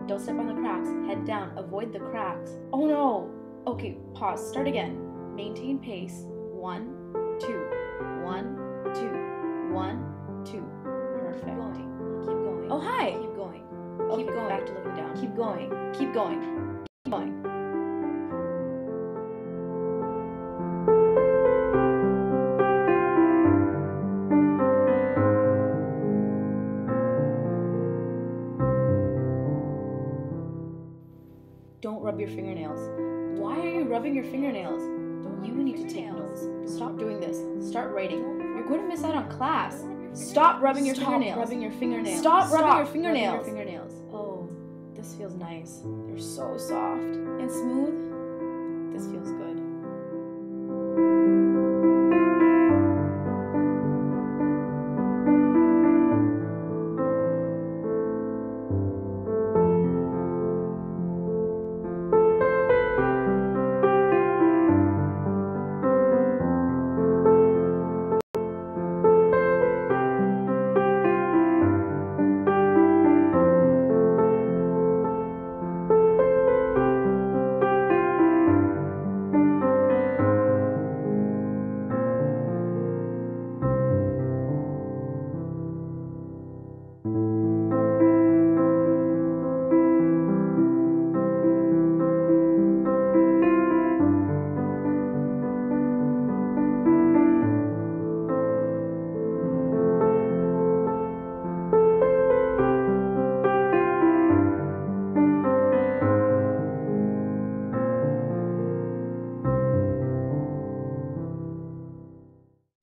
Speaker 13: Don't step on the cracks. Head down. Avoid the cracks. Oh no! Okay, pause. Start again. Maintain pace. 1, 2, 1, 2, 1, 2. Perfect. Keep going. Oh, hi. Keep going. Okay, keep going. Back to looking down. Keep going. Keep going. Keep going. Don't rub your fingernails. Why are you rubbing your fingernails? You need to take notes. Stop doing this. Start writing. You're going to miss out on class. Stop rubbing your fingernails. Stop rubbing your fingernails. Stop rubbing your fingernails. Oh, the This feels nice. They're so soft and smooth. This feels good.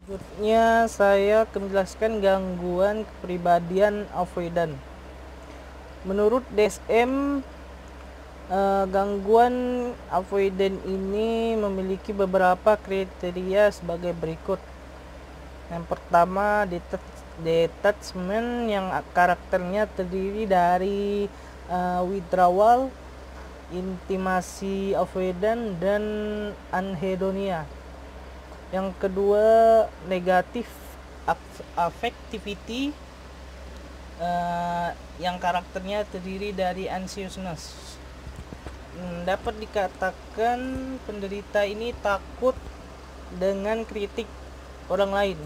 Speaker 7: Selanjutnya saya akan menjelaskan gangguan kepribadian avoidant. Menurut DSM, gangguan avoidant ini memiliki beberapa kriteria sebagai berikut. Yang pertama, detachment yang karakternya terdiri dari withdrawal, intimasi avoidant, dan anhedonia. Yang kedua, negatif affectivity yang karakternya terdiri dari anxiousness. Dapat dikatakan penderita ini takut dengan kritik orang lain,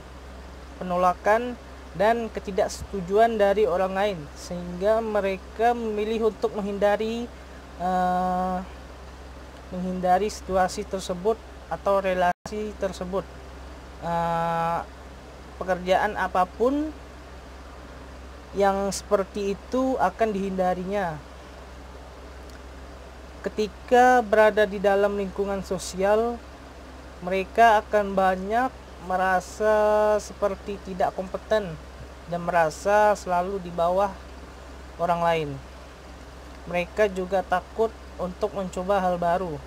Speaker 7: penolakan, dan ketidaksetujuan dari orang lain, sehingga mereka memilih untuk menghindari situasi tersebut atau relasi tersebut. Pekerjaan apapun yang seperti itu akan dihindarinya. Ketika berada di dalam lingkungan sosial, mereka akan banyak merasa seperti tidak kompeten dan merasa selalu di bawah orang lain. Mereka juga takut untuk mencoba hal baru.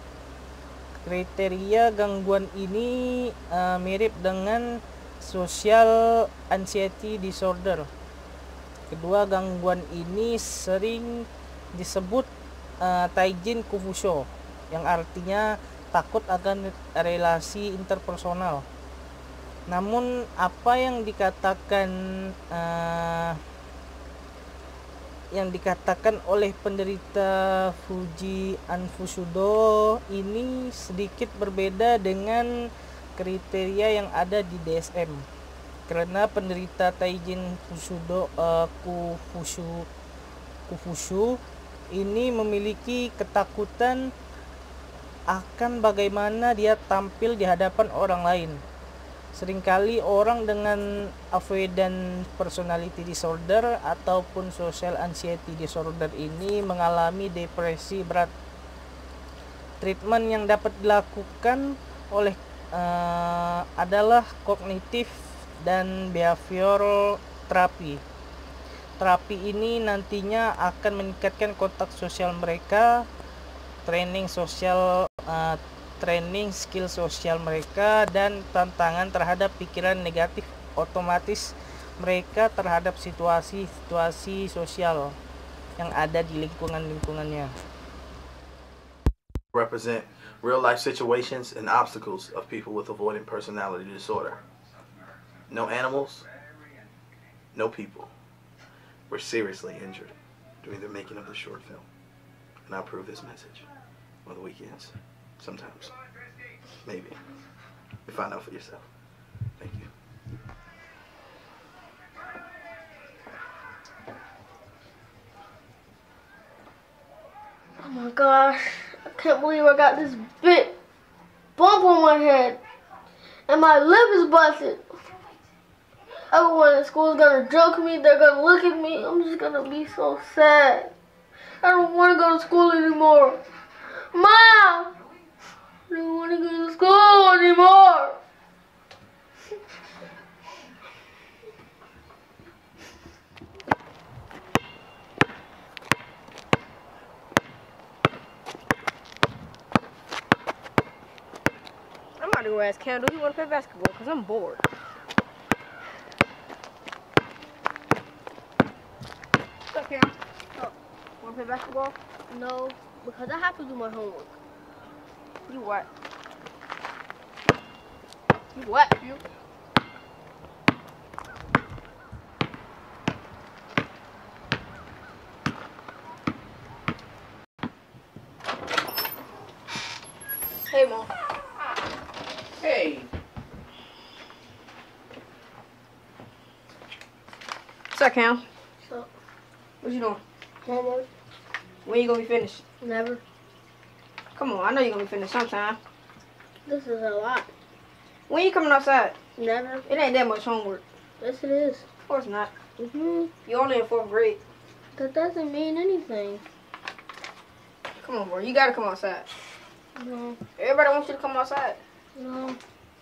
Speaker 7: Kriteria gangguan ini mirip dengan social anxiety disorder. Kedua gangguan ini sering disebut taijin kufusho, yang artinya takut akan relasi interpersonal. Namun apa yang dikatakan oleh penderita Fuji Anfusudo ini sedikit berbeda dengan kriteria yang ada di DSM, karena penderita taijin kufushu ini memiliki ketakutan akan bagaimana dia tampil di hadapan orang lain. Seringkali orang dengan avoidant personality disorder ataupun social anxiety disorder ini mengalami depresi berat. Treatment yang dapat dilakukan oleh adalah kognitif dan behavioral terapi. Terapi ini nantinya akan meningkatkan kontak sosial mereka, training skill sosial mereka, dan tantangan terhadap pikiran negatif otomatis mereka terhadap situasi sosial yang ada di lingkungannya.
Speaker 14: Represent real life situations and obstacles of people with avoidant personality disorder. No animals, no people were seriously injured during the making of the short film. And I approve this message on the weekends. Sometimes. Maybe. You find out for yourself. Thank you.
Speaker 15: Oh my gosh. I can't believe I got this big bump on my head. And my lip is busted. Everyone in school is gonna joke me. They're gonna look at me. I'm just gonna be so sad. I don't want to go to school anymore. Mom! I don't want to go to school anymore.
Speaker 16: ask Cam, do you want to play basketball? Because I'm bored. What's up, Cam?
Speaker 15: Oh.
Speaker 16: Want to play basketball?
Speaker 15: No, because I have to do my homework.
Speaker 16: You what? You what? You? Hey, Mom.
Speaker 7: Hey.
Speaker 16: What's up, Cam?
Speaker 15: What's up?
Speaker 16: What you doing?
Speaker 15: Homework.
Speaker 16: When you gonna be finished?
Speaker 15: Never.
Speaker 16: Come on, I know you're gonna be finished sometime.
Speaker 15: This is a lot.
Speaker 16: When you coming outside?
Speaker 15: Never.
Speaker 16: It ain't that much homework.
Speaker 15: Yes, it is.
Speaker 16: Of course not.
Speaker 15: Mm-hmm.
Speaker 16: You're only in 4th grade.
Speaker 15: That doesn't mean anything.
Speaker 16: Come on, bro. You gotta come outside.
Speaker 15: No.
Speaker 16: Everybody wants you to come outside.
Speaker 15: No.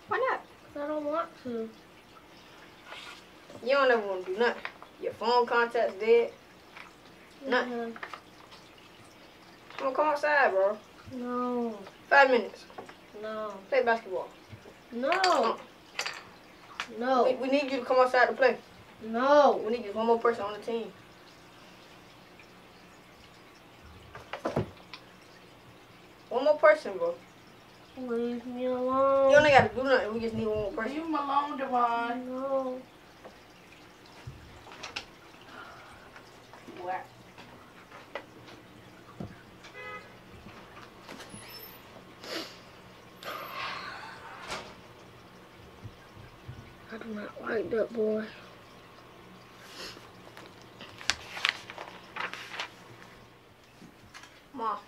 Speaker 16: Why not?
Speaker 15: I don't want to.
Speaker 16: You don't ever want to do nothing. Your phone contact's dead. Nothing. Come on, come outside, bro.
Speaker 15: No.
Speaker 16: 5 minutes.
Speaker 15: No.
Speaker 16: Play basketball.
Speaker 15: No. No.
Speaker 16: We need you to come outside to play.
Speaker 15: No.
Speaker 16: We need just one more person on the team. One more person, bro.
Speaker 15: Leave me alone.
Speaker 16: You only gotta do nothing. We just need one more person.
Speaker 7: Leave him alone, Devon.
Speaker 15: No.
Speaker 16: What?
Speaker 15: I do not like that boy.
Speaker 16: Mom.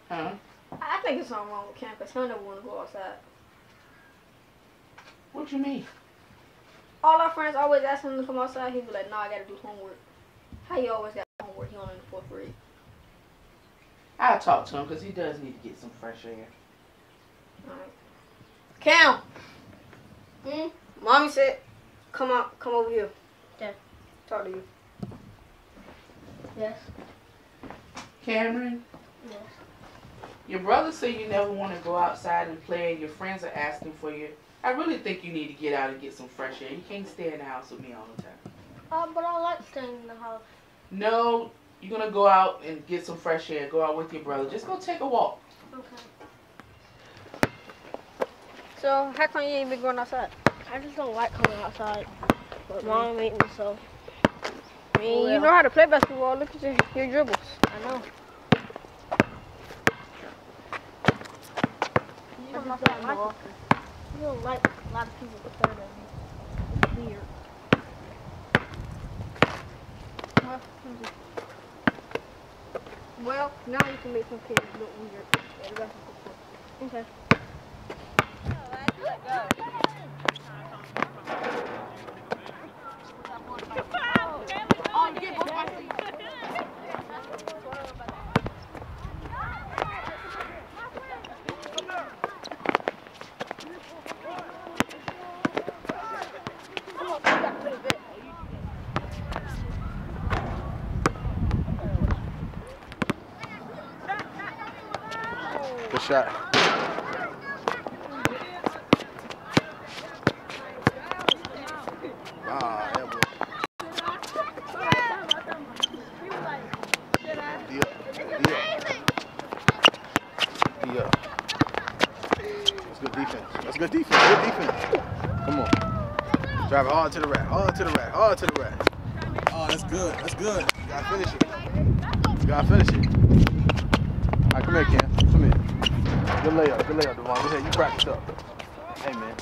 Speaker 7: Huh?
Speaker 16: I think it's something wrong with Cam because he'll never want to go outside.
Speaker 7: What you mean?
Speaker 16: All our friends always ask him to come outside. He'd be like, nah, I gotta do homework. How you always got homework? He only in the 4th grade.
Speaker 7: I'll talk to him because he does need to get some fresh air.
Speaker 16: Alright. Cam! Mommy said, come over here.
Speaker 15: Yeah.
Speaker 16: Talk to you.
Speaker 15: Yes.
Speaker 7: Cameron?
Speaker 15: Yes.
Speaker 7: Your brother said you never want to go outside and play and your friends are asking for you. I really think you need to get out and get some fresh air. You can't stay in the house with me all the time.
Speaker 15: But I like staying in the house.
Speaker 7: No, you're going to go out and get some fresh air. Go out with your brother. Just go take a walk.
Speaker 15: Okay.
Speaker 16: So, how come you ain't been going outside?
Speaker 15: I just don't like coming outside. But Mom made me so.
Speaker 16: I mean, you know how to play basketball. Look at your dribbles.
Speaker 15: I know. You don't like a lot of people to start at me. It's weird.
Speaker 16: Well, now you can make some kids look weird at the basketball court. Okay.
Speaker 14: Good shot. Ah, that boy. Yeah. That's good defense. That's good defense. Good defense. Come on. Drive it hard to the rack. Hard to the rack. Hard to the rack. Oh, that's good. That's good. You gotta finish it. You gotta finish it. All right, come here, Cam. Come here. Good layup. Good layup, Devon. Go ahead. You practice up. Hey, man.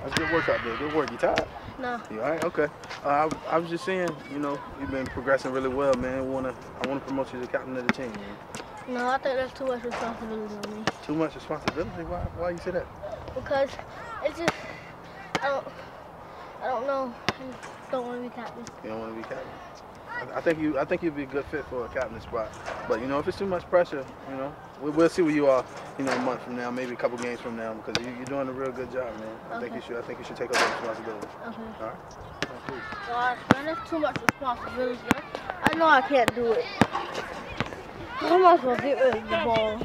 Speaker 14: That's good work out there. Good work. You tired?
Speaker 15: No.
Speaker 14: You all right? Okay. I was just saying, you know, you've been progressing really well, man. I wanna promote you to captain of the team, man.
Speaker 15: No, I think that's too much responsibility on me.
Speaker 14: Too much responsibility? Why you say that?
Speaker 15: Because it's just, I don't know. I don't want to be captain.
Speaker 14: You don't want to be captain? I think you'd be a good fit for a captain spot. But, you know, if it's too much pressure, you know, we'll see where you are, you know, a month from now, maybe a couple games from now, because you're doing a real good job, man. I think you should take up that responsibility.
Speaker 15: Okay.
Speaker 14: All right? Cool.
Speaker 15: Gosh, man, that's too much responsibility. I know I can't do it. How am I supposed to get rid of the ball?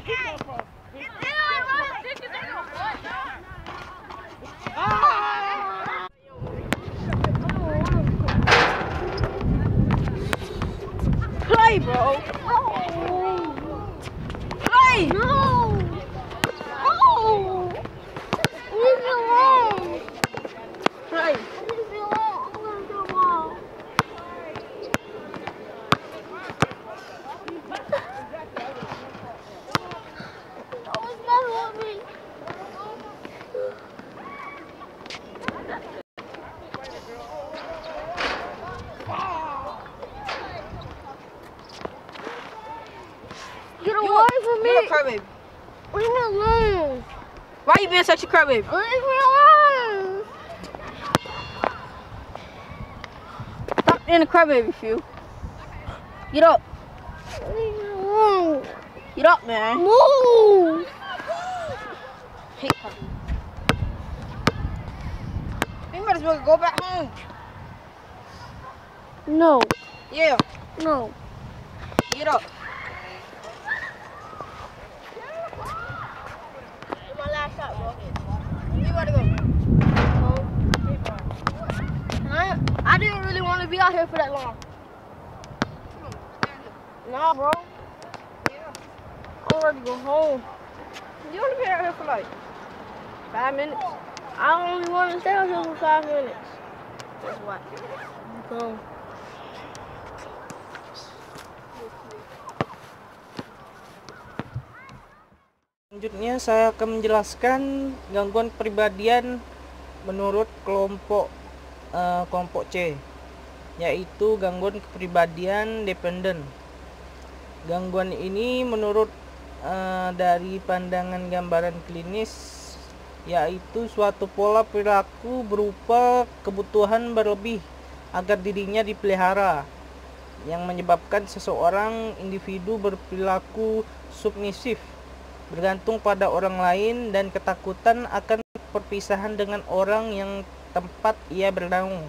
Speaker 16: crybaby?
Speaker 15: Leave me alone.
Speaker 16: Why you being such a crybaby?
Speaker 15: Leave me alone.
Speaker 16: Stop being a crybaby, Phew. Get up.
Speaker 15: Leave me alone.
Speaker 16: Get up, man.
Speaker 15: Move.
Speaker 16: Hey, puppy. You might as well go back home.
Speaker 15: No.
Speaker 16: Yeah.
Speaker 15: No.
Speaker 16: Get up.
Speaker 15: My last shot, bro.
Speaker 16: You gotta go.
Speaker 15: I didn't really want to be out here for that long. Nah, bro. I'm ready to go home.
Speaker 16: You only been out here for like 5 minutes.
Speaker 15: I only want to stay out here for 5 minutes.
Speaker 16: Guess what?
Speaker 15: Go.
Speaker 7: Selanjutnya saya akan menjelaskan gangguan kepribadian menurut kelompok C, yaitu gangguan kepribadian dependen. Gangguan ini menurut dari pandangan gambaran klinis, yaitu suatu pola perilaku berupa kebutuhan berlebih agar dirinya dipelihara, yang menyebabkan seseorang individu berperilaku submisif, bergantung pada orang lain, dan ketakutan akan perpisahan dengan orang yang tempat ia bernaung,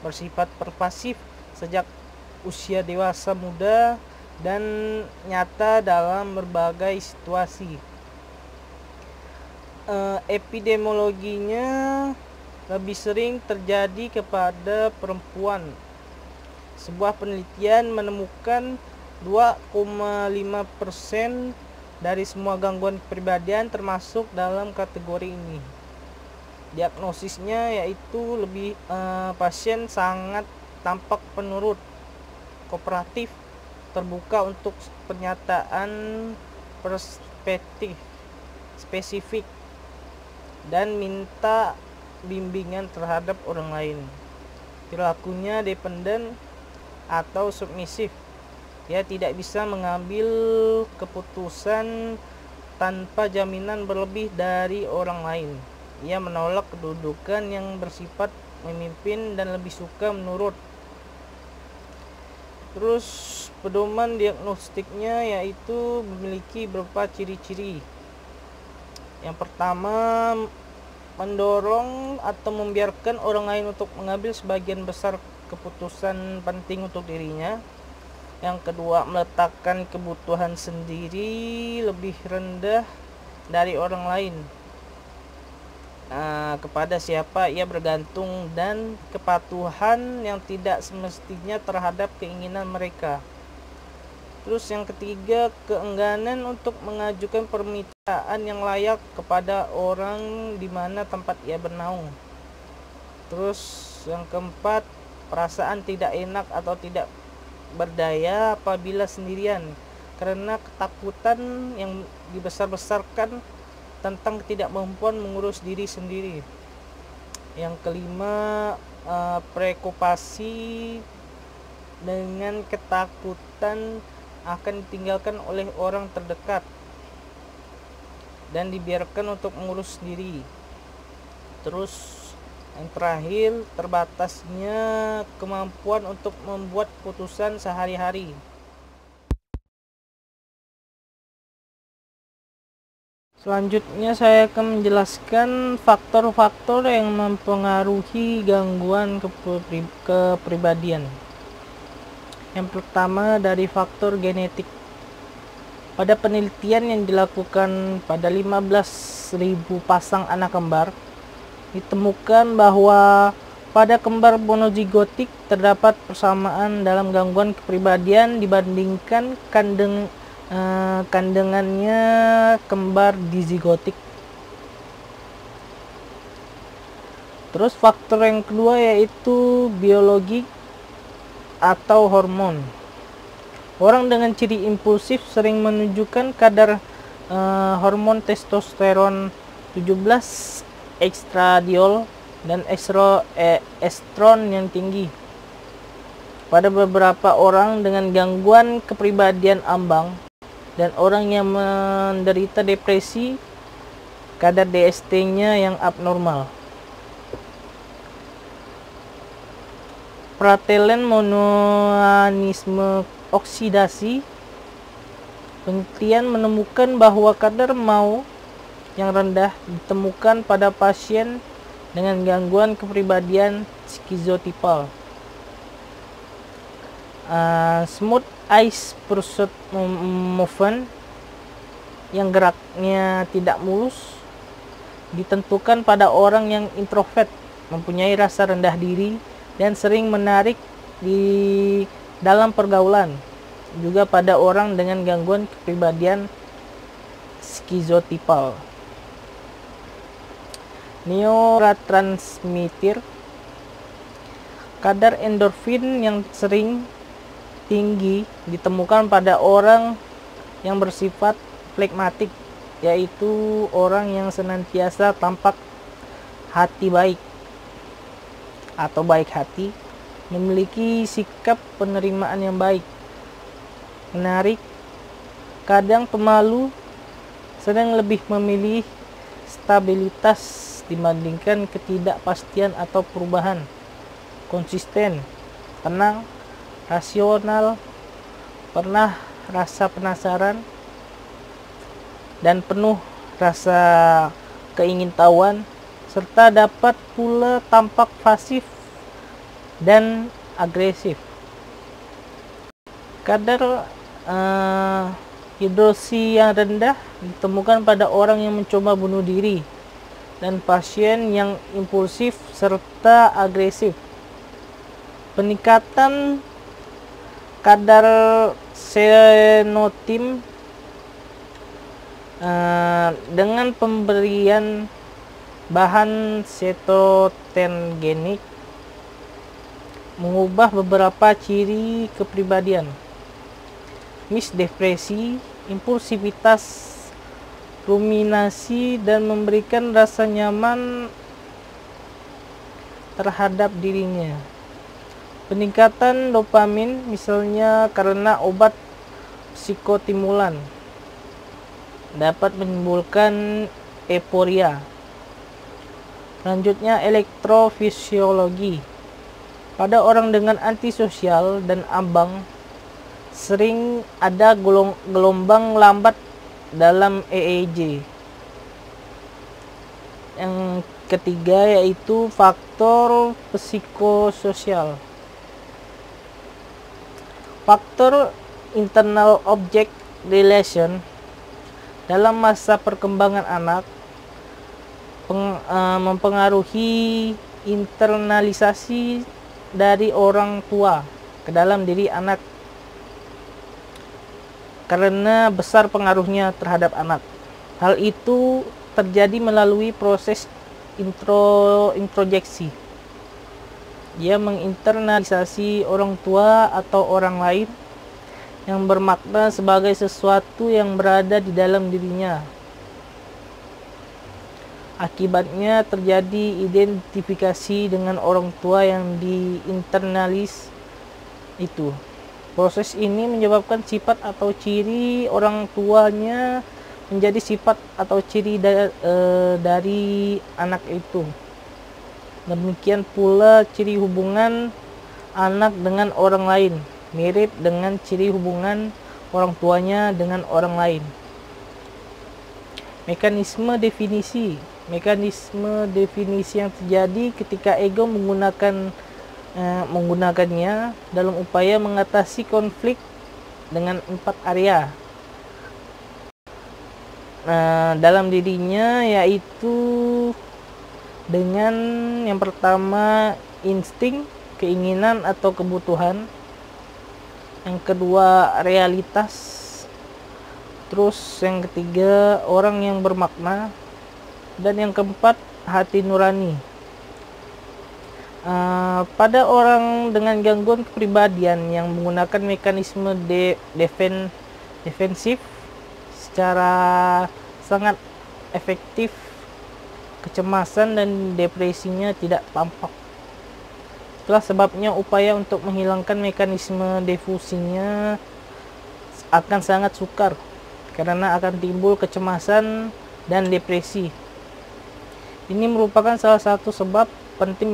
Speaker 7: bersifat pervasif sejak usia dewasa muda dan nyata dalam berbagai situasi. Epidemiologinya lebih sering terjadi kepada perempuan. Sebuah penelitian menemukan 2,5% dari semua gangguan kepribadian termasuk dalam kategori ini. Diagnosisnya yaitu pasien sangat tampak penurut, kooperatif, terbuka untuk pernyataan perspektif spesifik, dan minta bimbingan terhadap orang lain. Perilakunya dependen atau submisif. Dia tidak bisa mengambil keputusan tanpa jaminan berlebih dari orang lain. Ia menolak kedudukan yang bersifat memimpin dan lebih suka menurut. Terus pedoman diagnostiknya yaitu memiliki beberapa ciri-ciri. Yang pertama, mendorong atau membiarkan orang lain untuk mengambil sebagian besar keputusan penting untuk dirinya. Yang kedua, meletakkan kebutuhan sendiri lebih rendah dari orang lain, kepada siapa ia bergantung, dan kepatuhan yang tidak semestinya terhadap keinginan mereka. Terus yang ketiga, keengganan untuk mengajukan permintaan yang layak kepada orang di mana tempat ia bernaung. Terus yang keempat, perasaan tidak enak atau tidak berdaya apabila sendirian karena ketakutan yang dibesar-besarkan tentang ketidakmampuan mengurus diri sendiri. Yang kelima, preokupasi dengan ketakutan akan ditinggalkan oleh orang terdekat dan dibiarkan untuk mengurus diri. Terus yang terakhir, terbatasnya kemampuan untuk membuat keputusan sehari-hari. Selanjutnya saya akan menjelaskan faktor-faktor yang mempengaruhi gangguan kepribadian. Yang pertama, dari faktor genetik. Pada penelitian yang dilakukan pada 15.000 pasang anak kembar, ditemukan bahwa pada kembar monozigotik terdapat persamaan dalam gangguan kepribadian dibandingkan kandengannya kembar dizigotik. Terus faktor yang kedua yaitu biologi atau hormon. Orang dengan ciri impulsif sering menunjukkan kadar hormon testosteron 17 estradiol dan estron yang tinggi. Pada beberapa orang dengan gangguan kepribadian ambang, dan orang yang menderita depresi kadar DST-nya yang abnormal. Pratelen monoanisme oksidasi. Penelitian menemukan bahwa kadar MAO yang rendah ditemukan pada pasien dengan gangguan kepribadian skizotipal. Smooth eyes pursuit movement yang geraknya tidak mulus ditentukan pada orang yang introvert, mempunyai rasa rendah diri dan sering menarik di dalam pergaulan. Juga pada orang dengan gangguan kepribadian skizotipal. Neurotransmitter. Kadar endorfin yang sering tinggi ditemukan pada orang yang bersifat flegmatik, yaitu orang yang senantiasa tampak hati baik atau baik hati, memiliki sikap penerimaan yang baik, menarik, kadang pemalu, sedang lebih memilih stabilitas dibandingkan ketidakpastian atau perubahan, konsisten, tenang, rasional, pernah rasa penasaran, dan penuh rasa keingintahuan, serta dapat pula tampak pasif dan agresif. Kadar hidroksi yang rendah ditemukan pada orang yang mencoba bunuh diri dan pasien yang impulsif serta agresif. Peningkatan kadar senotim dengan pemberian bahan setotengenik mengubah beberapa ciri kepribadian, misdepresi, impulsivitas, ruminasi, dan memberikan rasa nyaman terhadap dirinya. Peningkatan dopamin misalnya karena obat psikostimulan dapat menimbulkan euforia. Selanjutnya elektrofisiologi. Pada orang dengan antisosial dan ambang sering ada gelombang lambat dalam EEG. Yang ketiga yaitu faktor psikososial. Faktor internal object relation dalam masa perkembangan anak mempengaruhi internalisasi dari orang tua ke dalam diri anak karena besar pengaruhnya terhadap anak. Hal itu terjadi melalui proses introjeksi. Dia menginternalisasi orang tua atau orang lain yang bermakna sebagai sesuatu yang berada di dalam dirinya. Akibatnya terjadi identifikasi dengan orang tua yang diinternalis itu. Proses ini menyebabkan sifat atau ciri orang tuanya menjadi sifat atau ciri dari anak itu. Demikian pula ciri hubungan anak dengan orang lain, mirip dengan ciri hubungan orang tuanya dengan orang lain. Mekanisme definisi yang terjadi ketika ego menggunakannya dalam upaya mengatasi konflik dengan 4 area dalam dirinya, yaitu dengan yang pertama insting, keinginan atau kebutuhan, yang kedua realitas, terus yang ketiga orang yang bermakna, dan yang keempat hati nurani. Pada orang dengan gangguan kepribadian yang menggunakan mekanisme defensif secara sangat efektif, kecemasan dan depresinya tidak tampak. Itulah sebabnya upaya untuk menghilangkan mekanisme defusinya akan sangat sukar karena akan timbul kecemasan dan depresi. Ini merupakan salah satu sebab penting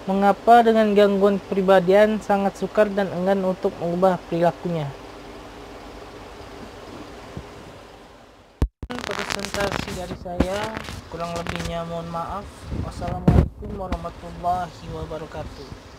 Speaker 7: mengapa dengan gangguan kepribadian sangat sukar dan enggan untuk mengubah perilakunya. Presentasi dari saya, kurang lebihnya mohon maaf. Wassalamualaikum warahmatullahi wabarakatuh.